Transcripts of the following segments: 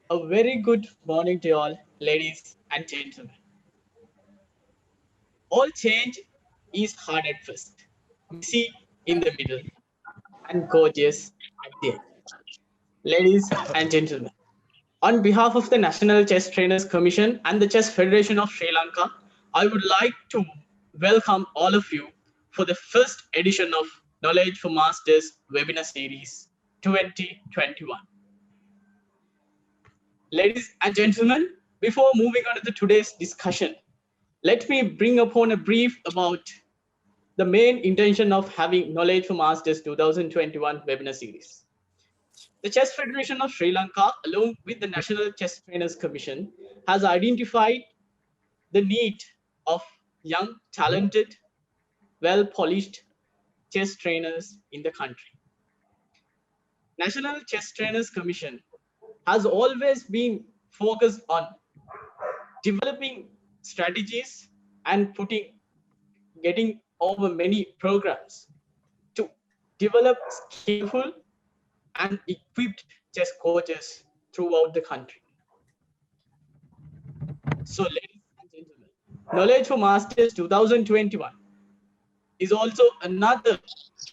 A very good morning to all, ladies and gentlemen. All change is hard at first, messy in the middle, and gorgeous at the end. Ladies and gentlemen, on behalf of the National Chess Trainers Commission and the Chess Federation of Sri Lanka, I would like to welcome all of you for the first edition of Knowledge for Masters webinar series 2021. Ladies and gentlemen, before moving on to today's discussion, let me bring upon a brief about the main intention of having Knowledge for Masters 2021 webinar series. The Chess Federation of Sri Lanka, along with the National Chess Trainers Commission, has identified the need of young, talented, well-polished chess trainers in the country. National Chess Trainers Commission has always been focused on developing strategies and getting over many programs to develop skillful and equipped chess coaches throughout the country. So, ladies and gentlemen, Knowledge for Masters 2021 is also another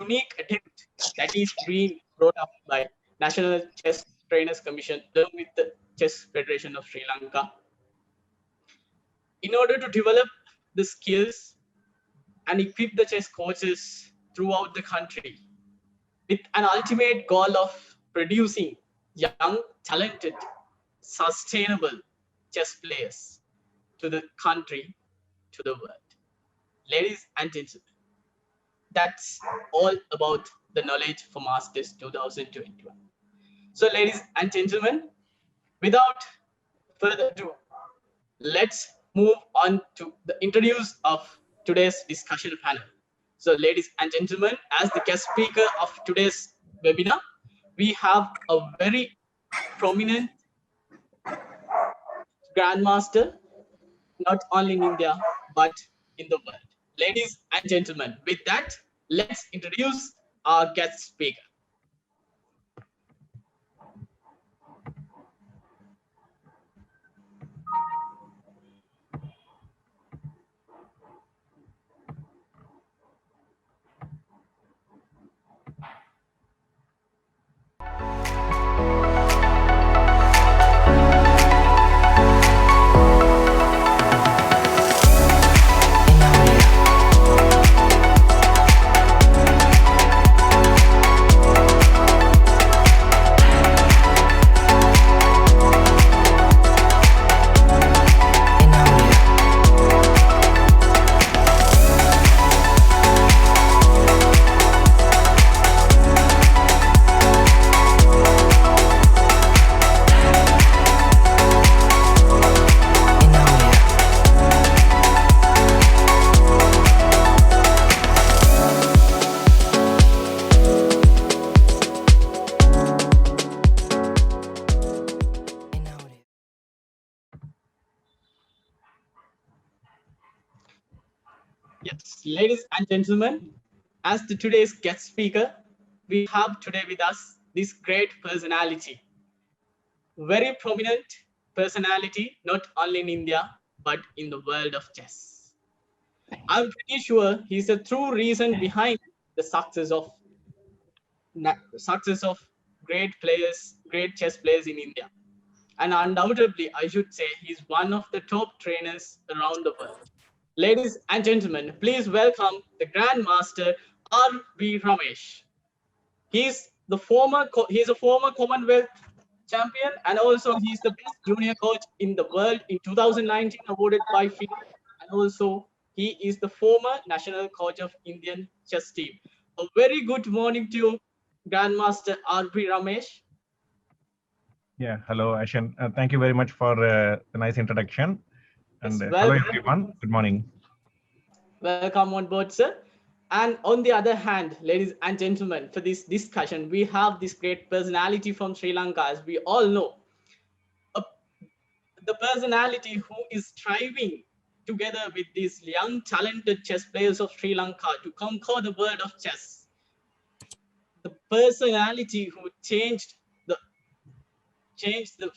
unique attempt that is being brought up by National Chess Trainers Commission along with the Chess Federation of Sri Lanka in order to develop the skills and equip the chess coaches throughout the country with an ultimate goal of producing young, talented, sustainable chess players to the country, to the world. Ladies and gentlemen, that's all about the Knowledge for Masters 2021. So, ladies and gentlemen, without further ado, let's move on to the introduce of today's discussion panel. So, ladies and gentlemen, as the guest speaker of today's webinar, we have a very prominent grandmaster, not only in India, but in the world. Ladies and gentlemen, with that, let's introduce our guest speaker. Yes, ladies and gentlemen, as the today's guest speaker, we have today with us this great personality, very prominent personality, not only in India, but in the world of chess. I'm pretty sure he's the true reason behind the success of great players, great chess players in India. And undoubtedly, I should say he's one of the top trainers around the world. Ladies and gentlemen, please welcome the Grandmaster R.B. Ramesh. He's a former Commonwealth champion, and also he's the best junior coach in the world in 2019, awarded by FIDE. And also he is the former national coach of Indian chess team. A very good morning to you, Grandmaster R.B. Ramesh. Yeah, hello, Ashan. Thank you very much for the nice introduction. And Yes, hello, everyone. Good morning. Welcome on board, sir. And on the other hand, ladies and gentlemen, for this discussion, we have this great personality from Sri Lanka, as we all know. The personality who is striving together with these young, talented chess players of Sri Lanka to conquer the world of chess. The personality who changed the changed the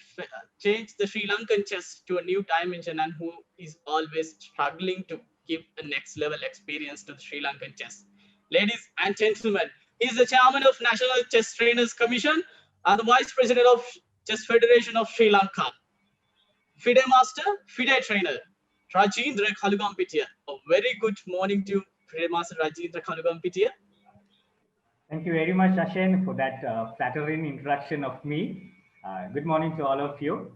Sri Lankan chess to a new dimension, and who is always struggling to give a next level experience to the Sri Lankan chess. Ladies and gentlemen, he is the chairman of National Chess Trainers Commission and the vice president of Chess Federation of Sri Lanka. FIDE Master, FIDE Trainer, Rajeendra Kalugampitiya. A very good morning to FIDE Master Rajeendra Kalugampitiya. Thank you very much, Ashen, for that flattering introduction of me. Good morning to all of you.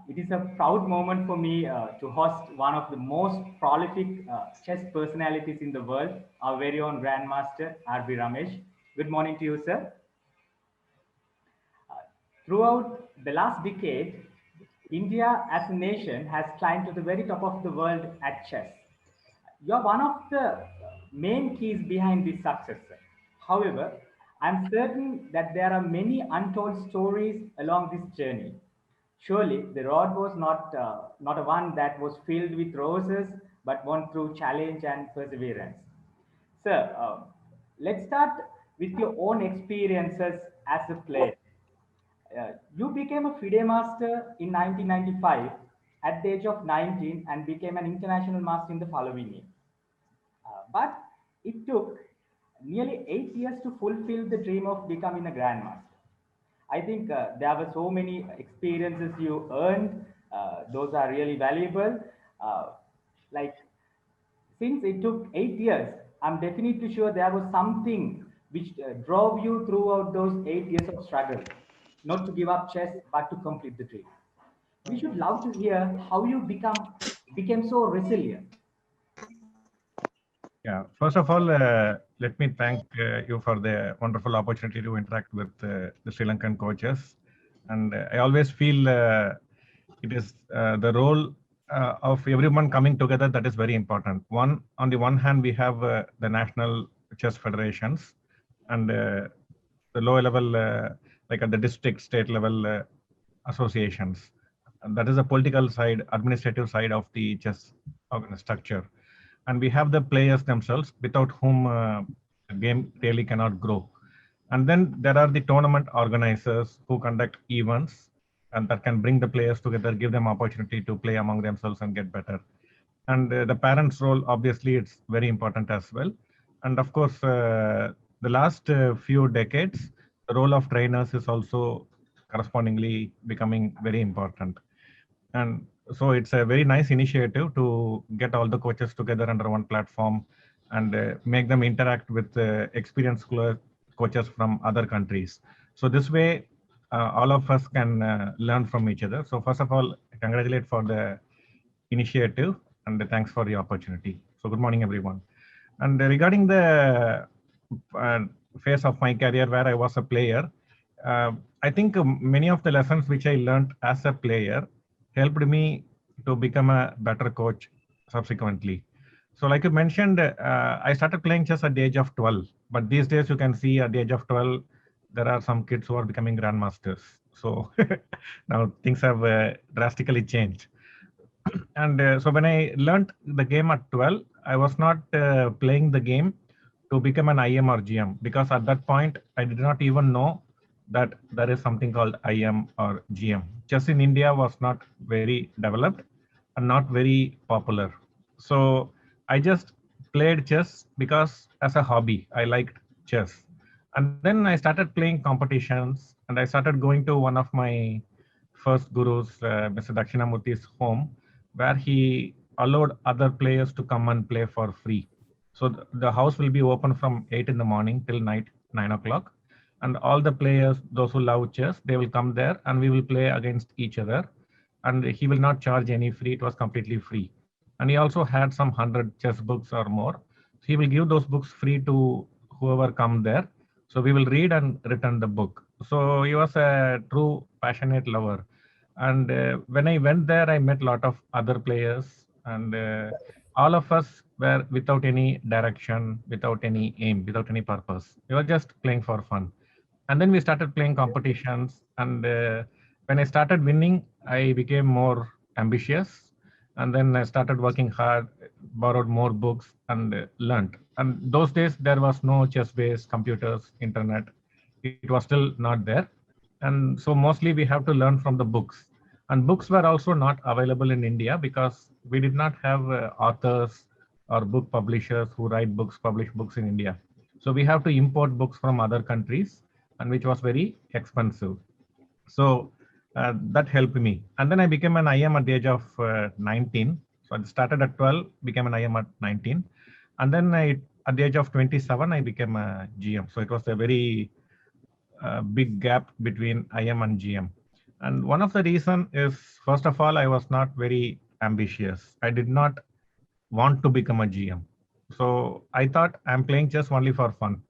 It is a proud moment for me to host one of the most prolific chess personalities in the world, our very own Grandmaster R.B. Ramesh. Good morning to you, sir. Throughout the last decade, India as a nation has climbed to the very top of the world at chess. You're one of the main keys behind this success. However, I'm certain that there are many untold stories along this journey. Surely, the road was not a one that was filled with roses, but one through challenge and perseverance. Sir, let's start with your own experiences as a player. You became a FIDE master in 1995 at the age of 19 and became an international master in the following year. But it took nearly 8 years to fulfill the dream of becoming a grandmaster. I think there were so many experiences you earned. Those are really valuable. Uh, like since it took 8 years, I'm definitely sure there was something which drove you throughout those 8 years of struggle, not to give up chess, but to complete the dream. We should love to hear how you became so resilient. Yeah, first of all, let me thank you for the wonderful opportunity to interact with the Sri Lankan coaches. And I always feel it is the role of everyone coming together that is very important. On the one hand, we have the national chess federations and the lower level, like at the district, state level associations. And that is the political side, administrative side of the chess structure. And we have the players themselves, without whom the game really cannot grow. And then there are the tournament organizers who conduct events and that can bring the players together, give them opportunity to play among themselves and get better. And the parents' role, obviously, it's very important as well. And of course, the last few decades, the role of trainers is also correspondingly becoming very important. And so it's a very nice initiative to get all the coaches together under one platform and make them interact with experienced coaches from other countries. So this way, all of us can learn from each other. So first of all, congratulate for the initiative and thanks for the opportunity. So good morning, everyone. And regarding the phase of my career where I was a player, I think many of the lessons which I learned as a player helped me to become a better coach subsequently. So like you mentioned, I started playing chess at the age of 12, but these days you can see at the age of 12, there are some kids who are becoming grandmasters. So now things have drastically changed. And so when I learned the game at 12, I was not playing the game to become an IM or GM, because at that point, I did not even know that there is something called IM or GM. Chess in India was not very developed and not very popular. So I just played chess because as a hobby, I liked chess. And then I started playing competitions and I started going to one of my first gurus, Mr. Dakshinamurthy's home, where he allowed other players to come and play for free. So the house will be open from 8 in the morning till night 9 o'clock. And all the players, those who love chess, they will come there and we will play against each other. And he will not charge any fee. It was completely free. And he also had some 100 chess books or more. So he will give those books free to whoever come there. So we will read and return the book. So he was a true passionate lover. And when I went there, I met a lot of other players, and all of us were without any direction, without any aim, without any purpose. We were just playing for fun. And then we started playing competitions. And when I started winning, I became more ambitious. And then I started working hard, borrowed more books, and learned. And those days, there was no chess-based computers, internet. It was still not there. And so mostly we have to learn from the books. And books were also not available in India because we did not have authors or book publishers who write books, publish books in India. So we have to import books from other countries, and which was very expensive. So that helped me. And then I became an IM at the age of 19. So I started at 12, became an IM at 19. And then at the age of 27, I became a GM. So it was a very big gap between IM and GM. And one of the reason is, first of all, I was not very ambitious. I did not want to become a GM. So I thought I'm playing chess only for fun,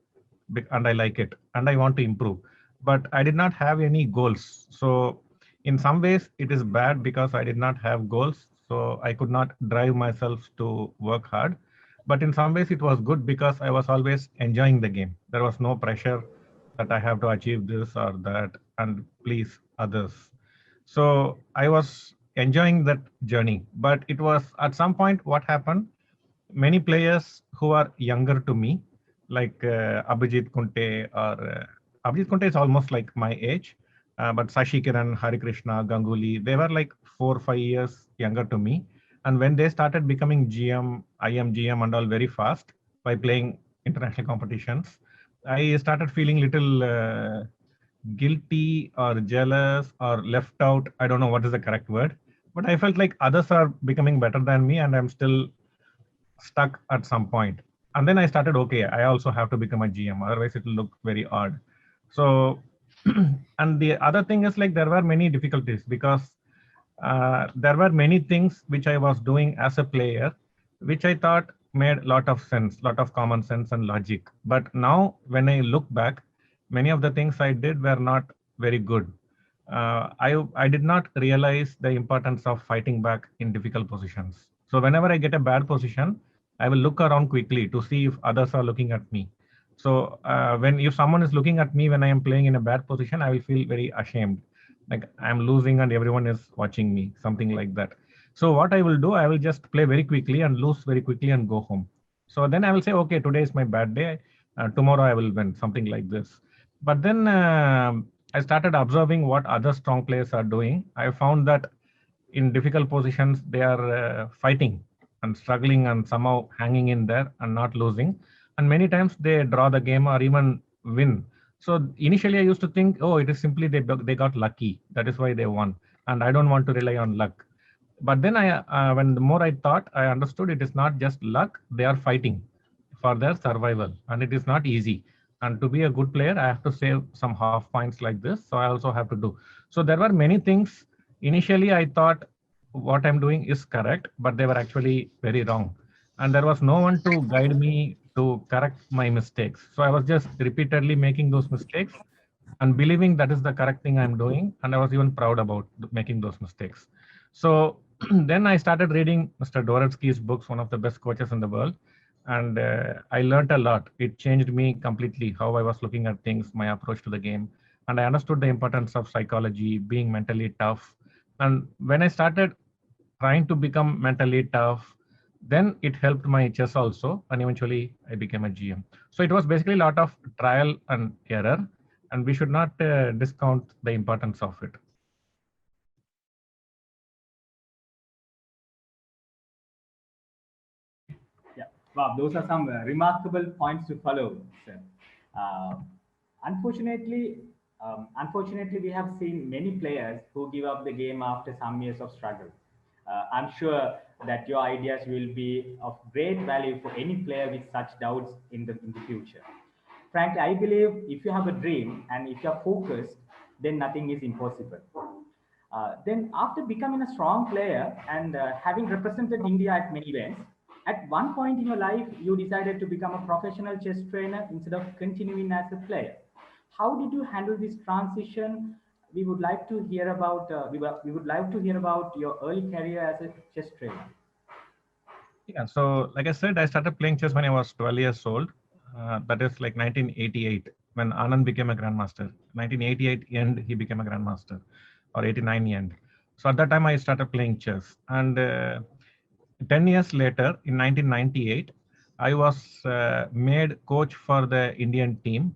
and I like it, and I want to improve. But I did not have any goals. So in some ways, it is bad because I did not have goals. So I could not drive myself to work hard. But in some ways, it was good because I was always enjoying the game. There was no pressure that I have to achieve this or that and please others. So I was enjoying that journey. But it was at some point what happened, many players who are younger to me, like Abhijit Kunte, or Abhijit Kunte is almost like my age, but Sashi Kiran, Hari Krishna, Ganguly, they were like 4 or 5 years younger to me. And when they started becoming GM, IM, GM and all very fast by playing international competitions, I started feeling little guilty or jealous or left out. I don't know what is the correct word, but I felt like others are becoming better than me and I'm still stuck at some point. And then I started, okay, I also have to become a GM, otherwise it will look very odd. So, and the other thing is like there were many difficulties because there were many things which I was doing as a player, which I thought made a lot of sense, lot of common sense and logic. But now when I look back, many of the things I did were not very good. I did not realize the importance of fighting back in difficult positions. So whenever I get a bad position, I will look around quickly to see if others are looking at me. So if someone is looking at me when I am playing in a bad position, I will feel very ashamed, like I'm losing and everyone is watching me, something like that. So what I will do, I will just play very quickly and lose very quickly and go home. So then I will say, okay, today is my bad day. Tomorrow I will win, something like this. But then I started observing what other strong players are doing. I found that in difficult positions, they are fighting and struggling and somehow hanging in there and not losing. And many times they draw the game or even win. So initially I used to think, oh, it is simply they got lucky. That is why they won. And I don't want to rely on luck. But then when the more I thought, I understood it is not just luck. They are fighting for their survival and it is not easy. And to be a good player, I have to save some half points like this. So I also have to do. So there were many things. Initially, I thought what I'm doing is correct, but they were actually very wrong. And there was no one to guide me to correct my mistakes. So I was just repeatedly making those mistakes and believing that is the correct thing I'm doing. And I was even proud about making those mistakes. So then I started reading Mr. Dvoretsky's books, one of the best coaches in the world. And I learned a lot. It changed me completely, how I was looking at things, my approach to the game. And I understood the importance of psychology, being mentally tough. And when I started trying to become mentally tough, then it helped my chess also. And eventually I became a GM. So it was basically a lot of trial and error. And we should not discount the importance of it. Yeah, wow, those are some remarkable points to follow, sir. Uh, unfortunately, unfortunately, we have seen many players who give up the game after some years of struggle. I'm sure that your ideas will be of great value for any player with such doubts in the future. Frankly, I believe if you have a dream and if you're focused, then nothing is impossible. Then, after becoming a strong player and having represented India at many events, at one point in your life, you decided to become a professional chess trainer instead of continuing as a player. How did you handle this transition? We would like to hear about. We would like to hear about your early career as a chess trainer. Yeah, so like I said, I started playing chess when I was 12 years old. That is like 1988 when Anand became a grandmaster. 1988 end, he became a grandmaster, or 89 end. So at that time, I started playing chess. And 10 years later, in 1998, I was made coach for the Indian team.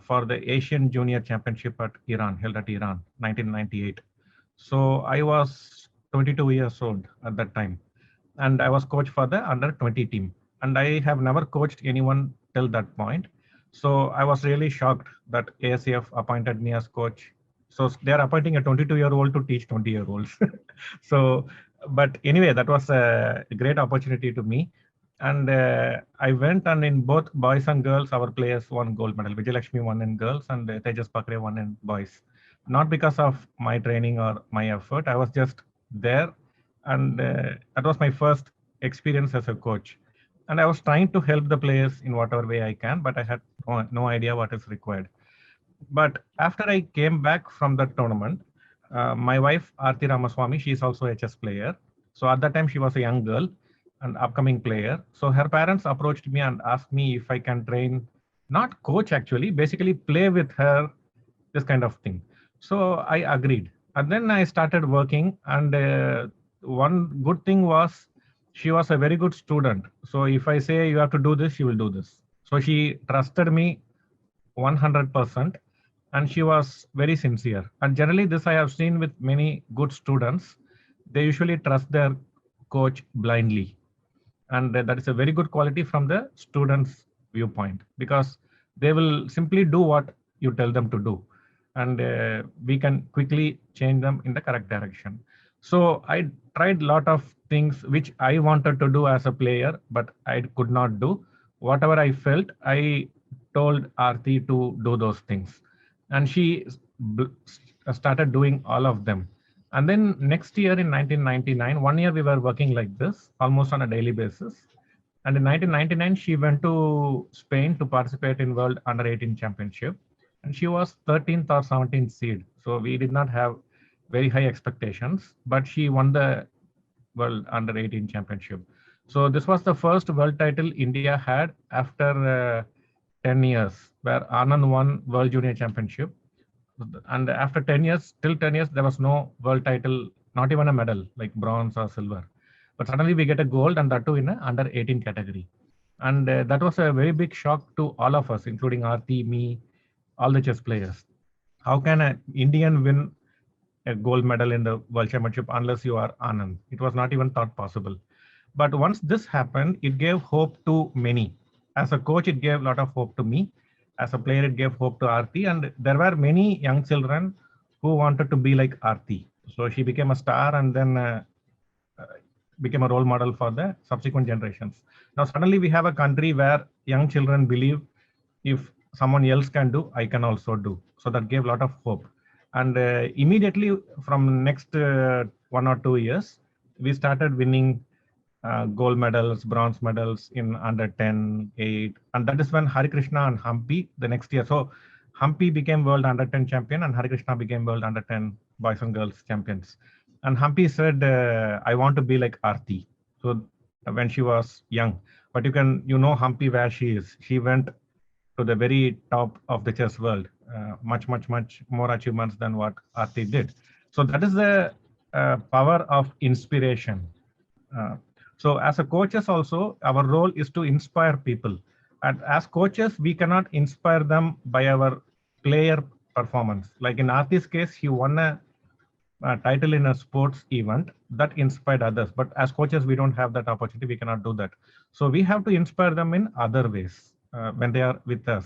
for the Asian Junior Championship at Iran, held at Iran, 1998. So I was 22 years old at that time, and I was coach for the under 20 team. And I have never coached anyone till that point. So I was really shocked that ASAF appointed me as coach. So they're appointing a 22-year-old to teach 20-year-olds. So, but anyway, that was a great opportunity to me. And I went, and in both boys and girls, our players won gold medal. Vijay Lakshmi won in girls, and Tejas Pakre won in boys. Not because of my training or my effort. I was just there, and that was my first experience as a coach. And I was trying to help the players in whatever way I can, but I had no idea what is required. But after I came back from the tournament, my wife, R.B. Ramesh, she is also a chess player. So at that time, she was a young girl, an upcoming player. So her parents approached me and asked me if I can train, not coach actually, basically play with her, this kind of thing. So I agreed. And then I started working. And one good thing was she was a very good student. So if I say you have to do this, she will do this. So she trusted me 100%, and she was very sincere. And generally, this I have seen with many good students. They usually trust their coach blindly, and that is a very good quality from the students' viewpoint, because they will simply do what you tell them to do, and we can quickly change them in the correct direction. So I tried a lot of things which I wanted to do as a player, but I could not do. Whatever I felt, I told Aarti to do those things, and she started doing all of them. And then next year in 1999, 1 year we were working like this, almost on a daily basis. And in 1999, she went to Spain to participate in World Under 18 Championship, and she was 13th or 17th seed. So we did not have very high expectations, but she won the World Under 18 Championship. So this was the first world title India had after 10 years, where Anand won World Junior Championship. And after 10 years, till 10 years, there was no world title, not even a medal like bronze or silver. But suddenly we get a gold, and that too in a under 18 category. And that was a very big shock to all of us, including Aarti, me, all the chess players. How can an Indian win a gold medal in the World Championship unless you are Anand? It was not even thought possible. But once this happened, it gave hope to many. As a coach, it gave a lot of hope to me. As a player, it gave hope to Aarti. And there were many young children who wanted to be like Aarti. So she became a star, and then became a role model for the subsequent generations. Now, suddenly we have a country where young children believe if someone else can do, I can also do. So that gave a lot of hope. And immediately from next 1 or 2 years, we started winning gold medals, bronze medals in under 10, 8. And that is when Hari Krishna and Hampi the next year. So Hampi became world under 10 champion, and Hari Krishna became world under 10 boys and girls champions. And Hampi said, I want to be like Aarti. So when she was young, but you know Hampi where she is. She went to the very top of the chess world, much more achievements than what Aarti did. So that is the power of inspiration. So as a coaches also, our role is to inspire people. And as coaches, we cannot inspire them by our player performance. Like in Aarti's case, he won a title in a sports event that inspired others. But as coaches, we don't have that opportunity. We cannot do that. So we have to inspire them in other ways when they are with us.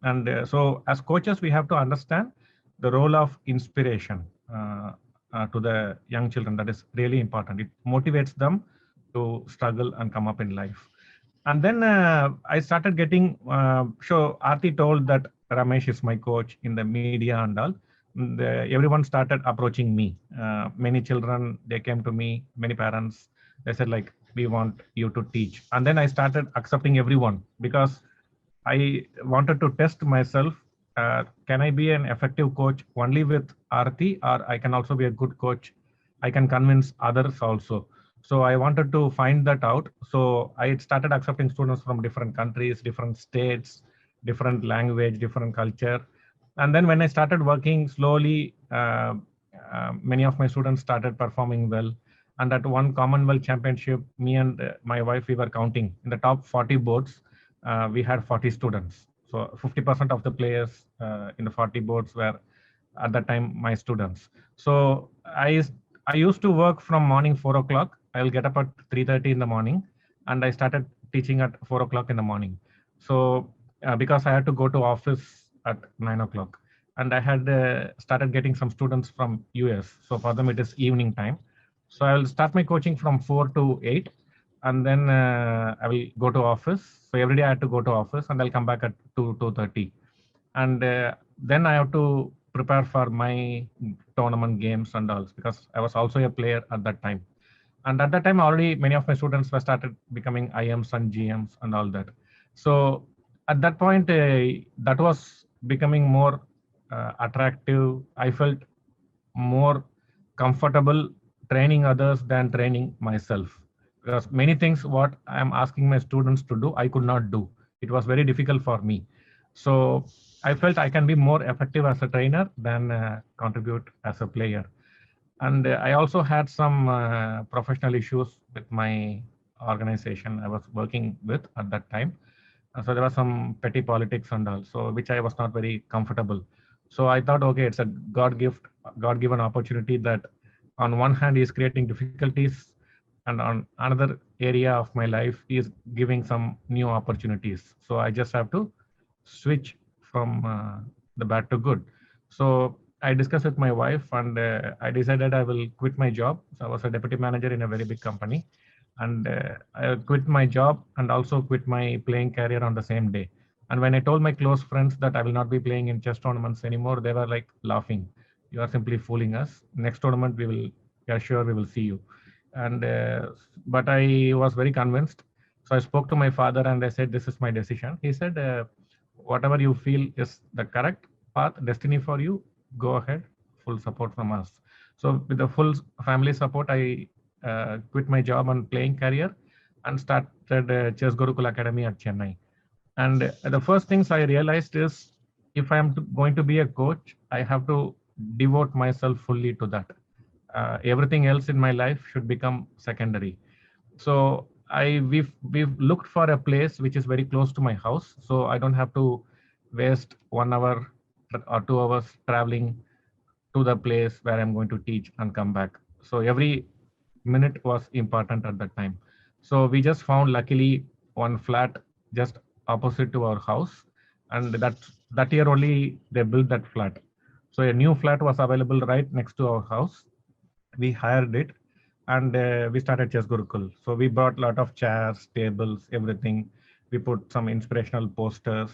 And so as coaches, we have to understand the role of inspiration to the young children. That is really important. It motivates them to struggle and come up in life. And then I started getting, so Aarti told that Ramesh is my coach in the media and all. Everyone started approaching me. Many children, they came to me, many parents, they said like, we want you to teach. And then I started accepting everyone because I wanted to test myself. Can I be an effective coach only with Aarti, or I can also be a good coach? I can convince others also. So I wanted to find that out. So I started accepting students from different countries, different states, different language, different culture. And then when I started working slowly, many of my students started performing well. And at one Commonwealth Championship, me and my wife, we were counting in the top 40 boards. We had 40 students. So 50% of the players in the 40 boards were at that time my students. So I used to work from morning 4 o'clock. I will get up at 3:30 in the morning, and I started teaching at 4 o'clock in the morning. So because I had to go to office at 9 o'clock, and I had started getting some students from US. So for them it is evening time. So I will start my coaching from 4 to 8, and then I will go to office. So every day I had to go to office, and I'll come back at 2:30, and then I have to prepare for my tournament games and all, because I was also a player at that time. And at that time already many of my students were started becoming IMs and GMs and all that. So at that point that was becoming more attractive. I felt more comfortable training others than training myself, because many things what I am asking my students to do I could not do. It was very difficult for me. So I felt I can be more effective as a trainer than contribute as a player. And I also had some professional issues with my organization I was working with at that time. So there was some petty politics and all, so which I was not very comfortable. So I thought, okay, it's a God-given opportunity that on one hand is creating difficulties, and on another area of my life is giving some new opportunities. So I just have to switch from the bad to good. So I discussed with my wife, and I decided I will quit my job. So I was a deputy manager in a very big company, and I quit my job and also quit my playing career on the same day. And when I told my close friends that I will not be playing in chess tournaments anymore, they were like laughing. You are simply fooling us. Next tournament, yeah, sure, we will see you. And but I was very convinced. So I spoke to my father and I said, this is my decision. He said, whatever you feel is the correct path, destiny for you, go ahead, full support from us. So with the full family support, I quit my job and playing career and started Chess Gurukul Academy at Chennai. And the first things I realized is, if I am going to be a coach, I have to devote myself fully to that. Everything else in my life should become secondary. So we've looked for a place which is very close to my house, so I don't have to waste 1 hour or 2 hours traveling to the place where I'm going to teach and come back. So every minute was important at that time. So we just found luckily one flat just opposite to our house, and that year only they built that flat. So a new flat was available right next to our house. We hired it, and we started Chess Gurukul. So we brought a lot of chairs, tables, everything. We put some inspirational posters,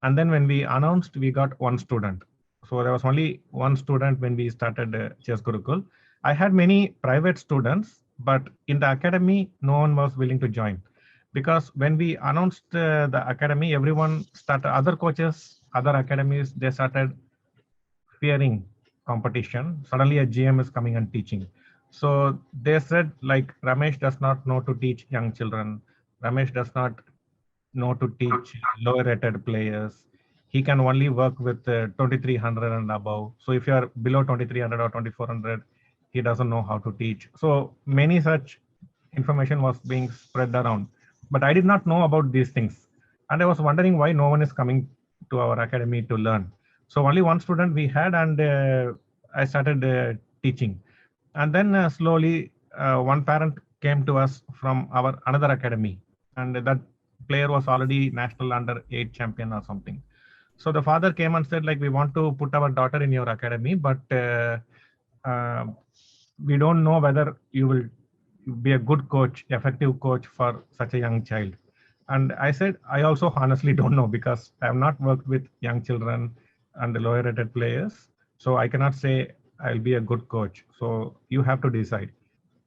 and then when we announced, we got one student. So there was only one student when we started Chess Gurukul. I had many private students, but in the academy, no one was willing to join, because when we announced the academy, everyone started, other coaches, other academies, they started fearing competition. Suddenly a GM is coming and teaching. So they said, like, Ramesh does not know to teach young children. Ramesh does not know to teach lower rated players. He can only work with 2300 and above. So if you are below 2300 or 2400, he doesn't know how to teach. So many such information was being spread around, but I did not know about these things. And I was wondering why no one is coming to our academy to learn. So only one student we had, and I started teaching. And then slowly one parent came to us from our another academy, and that player was already national under 8 champion or something. So the father came and said, like, we want to put our daughter in your academy, but uh, we don't know whether you will be a good coach, effective coach for such a young child. And I said, I also honestly don't know, because I have not worked with young children and the lower rated players. So I cannot say I'll be a good coach. So you have to decide.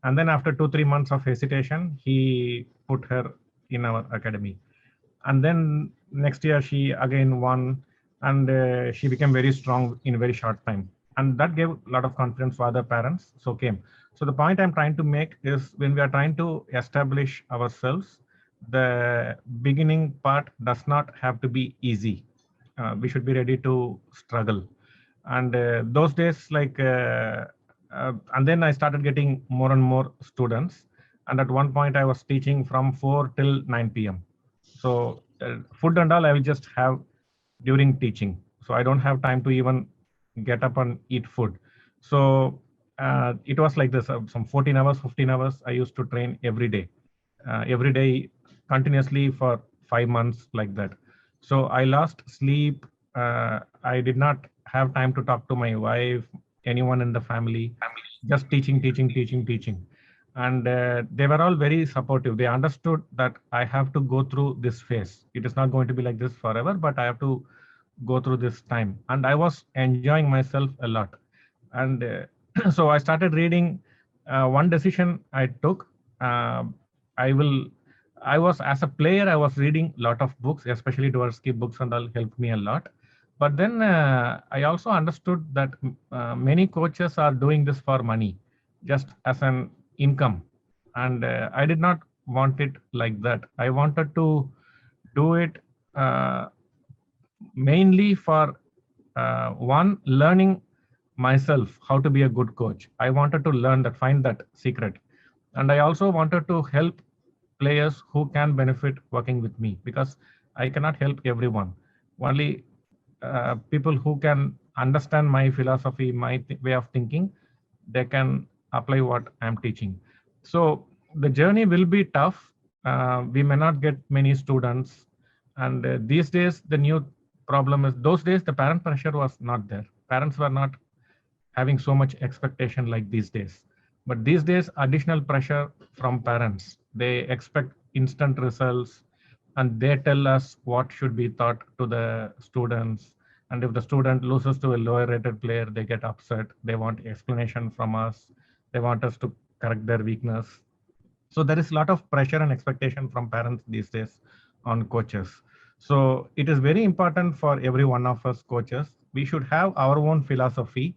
And then after 2-3 months of hesitation, he put her in our academy. And then next year she again won, and she became very strong in a very short time. And that gave a lot of confidence for other parents. So came. So the point I'm trying to make is, when we are trying to establish ourselves, the beginning part does not have to be easy. We should be ready to struggle. And those days, like, and then I started getting more and more students. And at one point, I was teaching from 4 till 9 p.m. So food and all, I will just have during teaching. So I don't have time to even get up and eat food. So it was like this, some 14 hours, 15 hours, I used to train every day continuously for 5 months like that. So I lost sleep. I did not have time to talk to my wife, anyone in the family, just teaching. And they were all very supportive. They understood that I have to go through this phase. It is not going to be like this forever, but I have to go through this time. And I was enjoying myself a lot. And so I started reading. One decision I took, uh, I will. I was, as a player, I was reading a lot of books, especially Dvorsky books, and all helped me a lot. But then I also understood that many coaches are doing this for money, just as an income, and I did not want it like that. I wanted to do it uh, mainly for one, learning myself how to be a good coach. I wanted to learn that, find that secret. And I also wanted to help players who can benefit working with me, because I cannot help everyone. Only people who can understand my philosophy, my way of thinking, they can apply what I'm teaching. So the journey will be tough. We may not get many students. And these days, the new problem is, those days, the parent pressure was not there. Parents were not having so much expectation like these days. But these days, additional pressure from parents. They expect instant results, and they tell us what should be taught to the students. And if the student loses to a lower rated player, they get upset. They want explanation from us. They want us to correct their weakness. So there is a lot of pressure and expectation from parents these days on coaches. So it is very important for every one of us coaches. We should have our own philosophy,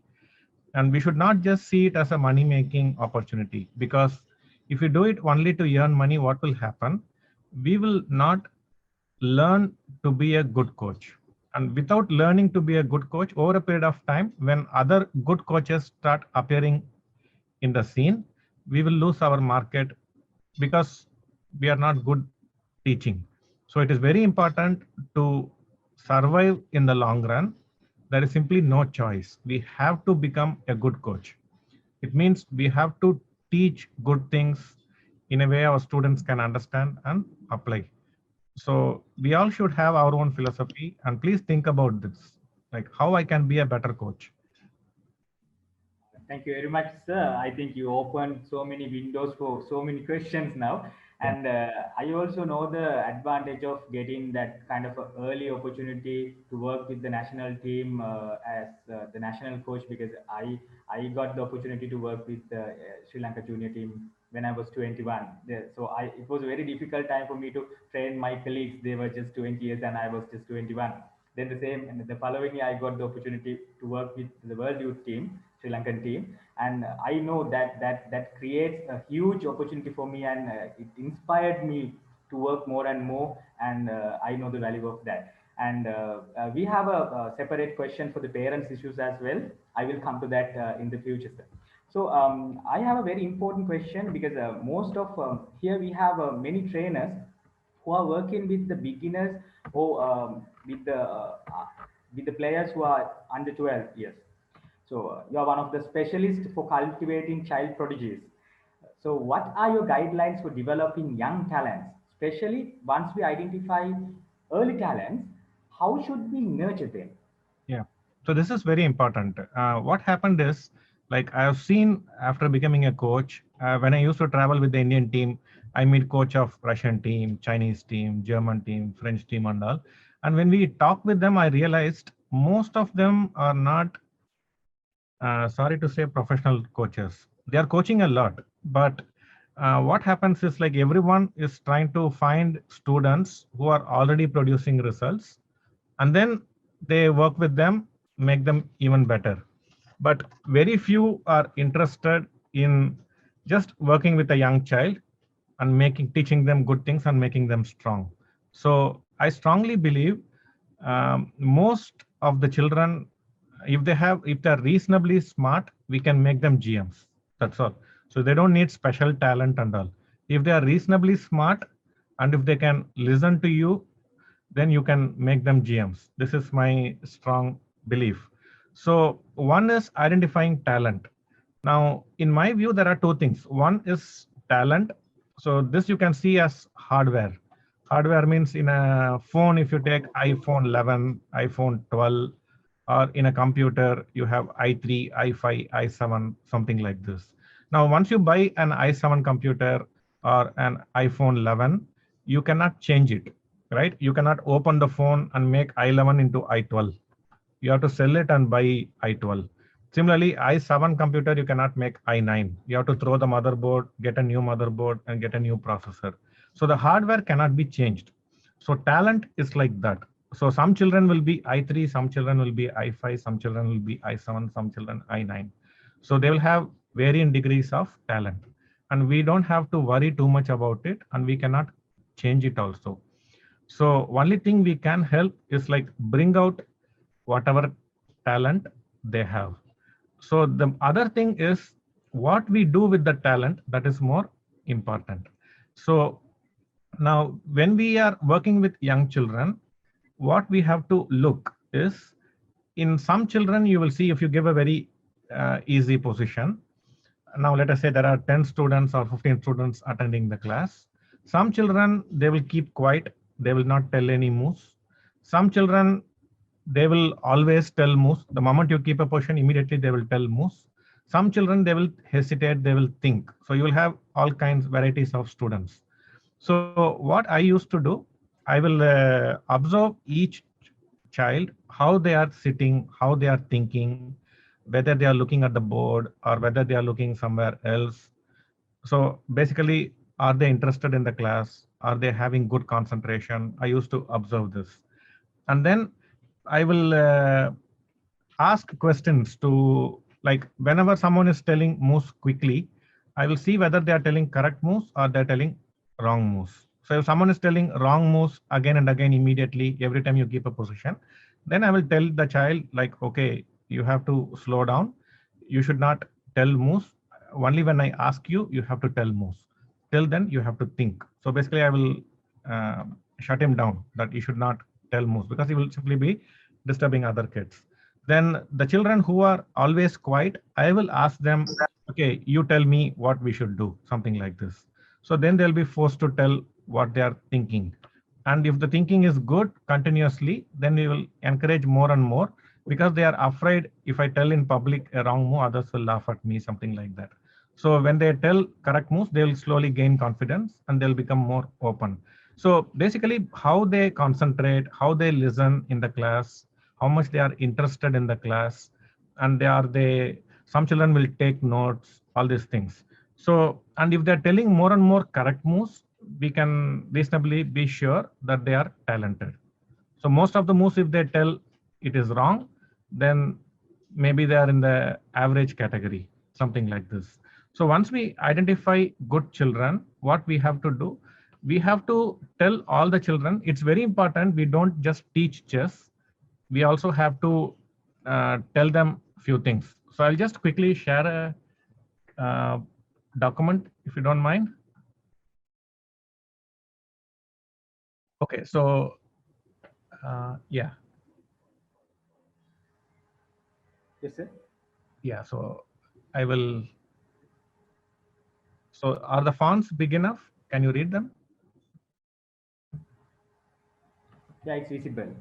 and we should not just see it as a money making opportunity, because if you do it only to earn money, what will happen? We will not learn to be a good coach. And without learning to be a good coach, over a period of time, when other good coaches start appearing in the scene, we will lose our market because we are not good teaching. So it is very important to survive in the long run. There is simply no choice. We have to become a good coach. It means we have to teach good things in a way our students can understand and apply. So we all should have our own philosophy, and please think about this, like how I can be a better coach. Thank you very much, sir. I think you opened so many windows for so many questions now. Yeah. And I also know the advantage of getting that kind of a early opportunity to work with the national team as the national coach, because I got the opportunity to work with the Sri Lanka junior team when I was 21. So it was a very difficult time for me to train my colleagues. They were just 20 years and I was just 21. Then the same, and the following year, I got the opportunity to work with the World Youth team, Sri Lankan team, and I know that creates a huge opportunity for me, and it inspired me to work more and more, and I know the value of that. And we have a separate question for the parents issues as well. I will come to that in the future, sir. So I have a very important question, because most of here we have many trainers who are working with the beginners, or with the players who are under 12 years. So you are one of the specialists for cultivating child prodigies. So what are your guidelines for developing young talents, especially once we identify early talents? How should we nurture them? Yeah. So this is very important. What happened is, like I have seen after becoming a coach, when I used to travel with the Indian team, I meet coach of Russian team, Chinese team, German team, French team, and all. And when we talk with them, I realized most of them are not, sorry to say, professional coaches. They are coaching a lot, but what happens is, like, everyone is trying to find students who are already producing results, and then they work with them, make them even better. But very few are interested in just working with a young child and teaching them good things and making them strong. So I strongly believe most of the children, if they're reasonably smart, we can make them GMs. That's all. So they don't need special talent and all. If they are reasonably smart, and if they can listen to you, then you can make them GMs. This is my strong belief. So one is identifying talent. Now, in my view, there are two things. One is talent. So this you can see as hardware. Hardware means in a phone, if you take iPhone 11, iPhone 12, or in a computer, you have i3, i5, i7, something like this. Now, once you buy an i7 computer or an iPhone 11, you cannot change it, right? You cannot open the phone and make i11 into i12. You have to sell it and buy i12. Similarly, i7 computer, you cannot make i9. You have to throw the motherboard, get a new motherboard, and get a new processor. So the hardware cannot be changed. So talent is like that. So some children will be i3, some children will be i5, some children will be i7, some children i9. So they will have varying degrees of talent. And we don't have to worry too much about it, and we cannot change it also. So only thing we can help is like bring out whatever talent they have. So the other thing is what we do with the talent, that is more important. So now when we are working with young children, what we have to look is, in some children you will see, if you give a very easy position. Now let us say there are 10 students or 15 students attending the class. Some children, they will keep quiet, they will not tell any moves. Some children, they will always tell moves. The moment you keep a position, immediately they will tell moves. Some children, they will hesitate, they will think. So you will have all kinds, varieties of students. So what I used to do, I will observe each child, how they are sitting, how they are thinking, whether they are looking at the board or whether they are looking somewhere else. So basically, are they interested in the class? Are they having good concentration? I used to observe this. And then I will ask questions to, like, whenever someone is telling moves quickly, I will see whether they are telling correct moves or they're telling wrong moves. So if someone is telling wrong moves again and again immediately, every time you keep a position, then I will tell the child, like, okay, you have to slow down. You should not tell moves. Only when I ask you, you have to tell moves. Till then, you have to think. So basically, I will shut him down that you should not tell moves, because he will simply be disturbing other kids. Then the children who are always quiet, I will ask them, okay, you tell me what we should do, something like this. So then they'll be forced to tell what they are thinking. And if the thinking is good continuously, then we will encourage more and more, because they are afraid if I tell in public a wrong move, others will laugh at me, something like that. So when they tell correct moves, they will slowly gain confidence and they'll become more open. So basically, how they concentrate, how they listen in the class, how much they are interested in the class, and some children will take notes, all these things. So, and if they're telling more and more correct moves, we can reasonably be sure that they are talented. So most of the moves, if they tell it is wrong, then maybe they are in the average category, something like this. So once we identify good children, what we have to do, we have to tell all the children, it's very important, we don't just teach chess, we also have to tell them few things. So I'll just quickly share a document, if you don't mind. Okay, so yeah. Yes, sir. Yeah, so I will. So are the fonts big enough? Can you read them? Yeah, it's visible.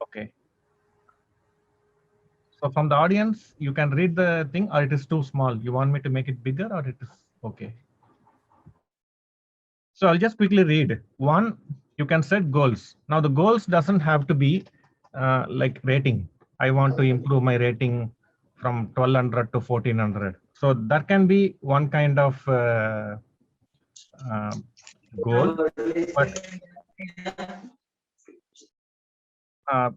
Okay. So from the audience, you can read the thing, or it is too small. You want me to make it bigger, or it is okay? So I'll just quickly read. One, you can set goals. Now the goals doesn't have to be like rating. I want to improve my rating from 1200 to 1400. So that can be one kind of goal, but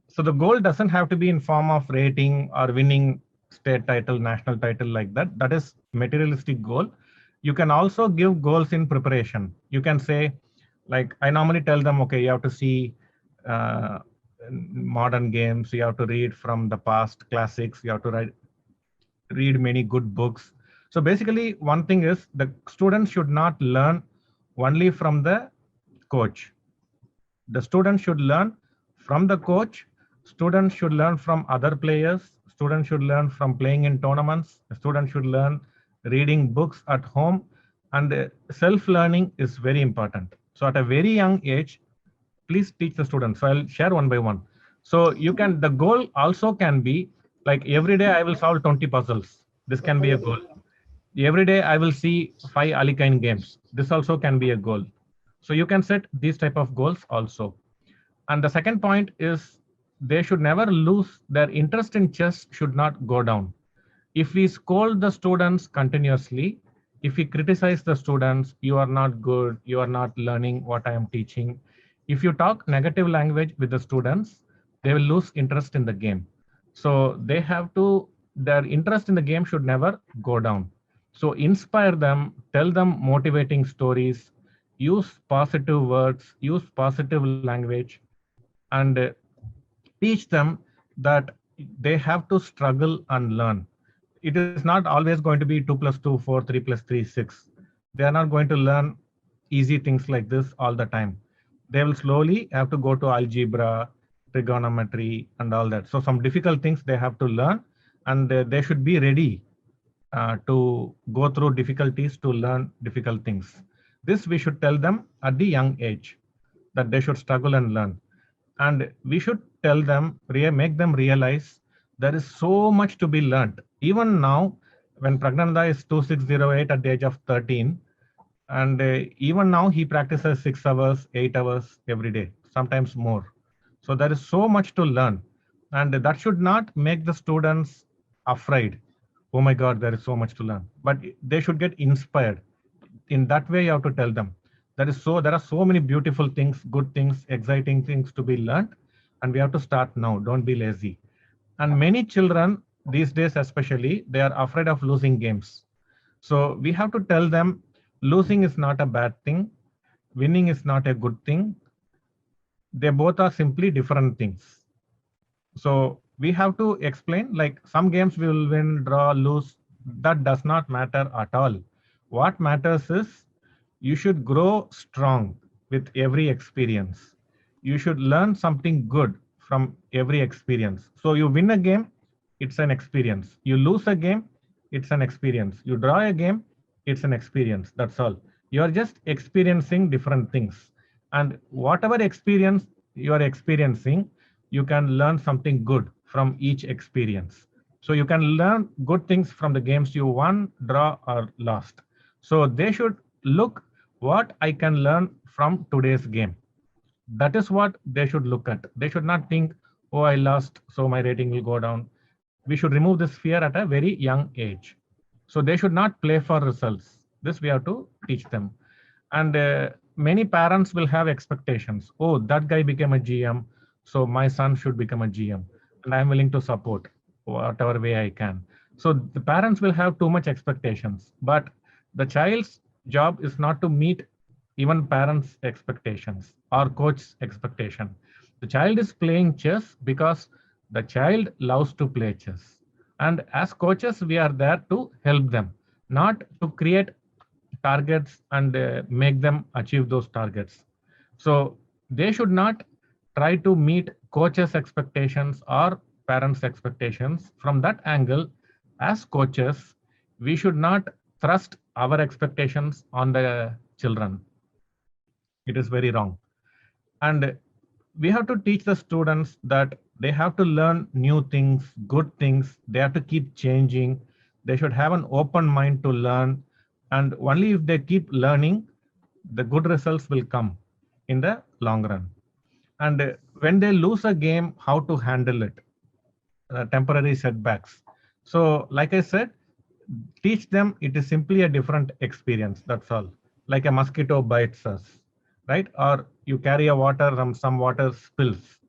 so the goal doesn't have to be in form of rating or winning state title, national title, like that. That is materialistic goal. You can also give goals in preparation. You can say, like I normally tell them, okay, you have to see modern games, you have to read from the past classics, you have to read many good books. So basically, one thing is the students should not learn only from the coach. The students should learn from the coach. Students should learn from other players. Students should learn from playing in tournaments. Students should learn reading books at home. And self-learning is very important. So at a very young age, please teach the students. So I'll share one by one. So you can, the goal also can be like every day I will solve 20 puzzles. This can be a goal. Every day I will see 5 Alikine games. This also can be a goal. So you can set these type of goals also. And the second point is they should never lose their interest in chess should not go down. If we scold the students continuously, if we criticize the students, you are not good, you are not learning what I am teaching. If you talk negative language with the students, they will lose interest in the game. So they have to, their interest in the game should never go down. So inspire them, tell them motivating stories, use positive words, use positive language, and teach them that they have to struggle and learn. It is not always going to be 2 plus 2, 4, 3 plus 3, 6. They are not going to learn easy things like this all the time. They will slowly have to go to algebra, trigonometry, and all that. So some difficult things they have to learn, and they should be ready to go through difficulties to learn difficult things. This we should tell them at the young age, that they should struggle and learn. And we should tell them, make them realize there is so much to be learned. Even now, when Pragnanda is 2608 at the age of 13, and even now he practices 6 hours, 8 hours every day, sometimes more. So there is so much to learn, and that should not make the students afraid. Oh my God, there is so much to learn. But they should get inspired. In that way, you have to tell them. There are so many beautiful things, good things, exciting things to be learned, and we have to start now. Don't be lazy. And many children these days, especially, they are afraid of losing games. So we have to tell them losing is not a bad thing. Winning is not a good thing. They both are simply different things. So we have to explain, like some games we will win, draw, lose. That does not matter at all. What matters is you should grow strong with every experience. You should learn something good from every experience. So you win a game, it's an experience. You lose a game, it's an experience. You draw a game, it's an experience. That's all. You are just experiencing different things. And whatever experience you are experiencing, you can learn something good from each experience. So you can learn good things from the games you won, draw, or lost. So they should look what I can learn from today's game. That is what they should look at. They should not think, oh, I lost, so my rating will go down. We should remove this fear at a very young age. So they should not play for results. This we have to teach them. And many parents will have expectations. Oh, that guy became a GM, so my son should become a GM. And I'm willing to support whatever way I can. So the parents will have too much expectations. But the child's job is not to meet even parents' expectations or coach's expectation. The child is playing chess because the child loves to play chess. And as coaches, we are there to help them, not to create targets and make them achieve those targets. So they should not try to meet coaches' expectations or parents' expectations. From that angle, as coaches, we should not thrust our expectations on the children. It is very wrong. And we have to teach the students that they have to learn new things, good things. They have to keep changing. They should have an open mind to learn. And only if they keep learning, the good results will come in the long run. And when they lose a game, how to handle it, temporary setbacks. So like I said, teach them it is simply a different experience. That's all. Like a mosquito bites us, right? Or you carry a water, some water spills,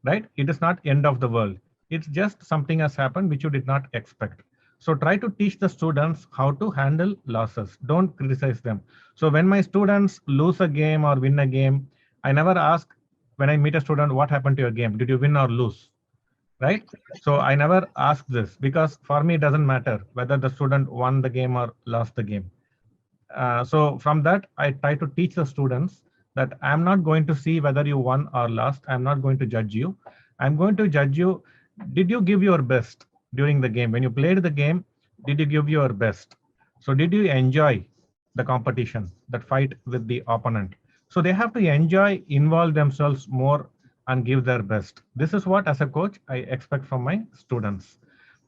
right? It is not end of the world. It's just something has happened which you did not expect. So try to teach the students how to handle losses. Don't criticize them. So when my students lose a game or win a game, I never ask when I meet a student, what happened to your game? Did you win or lose? Right? So I never ask this because for me, it doesn't matter whether the student won the game or lost the game. So from that, I try to teach the students that I'm not going to see whether you won or lost. I'm not going to judge you. I'm going to judge you. Did you give your best during the game? When you played the game, did you give your best? So did you enjoy the competition, that fight with the opponent? So they have to enjoy, involve themselves more and give their best. This is what as a coach I expect from my students.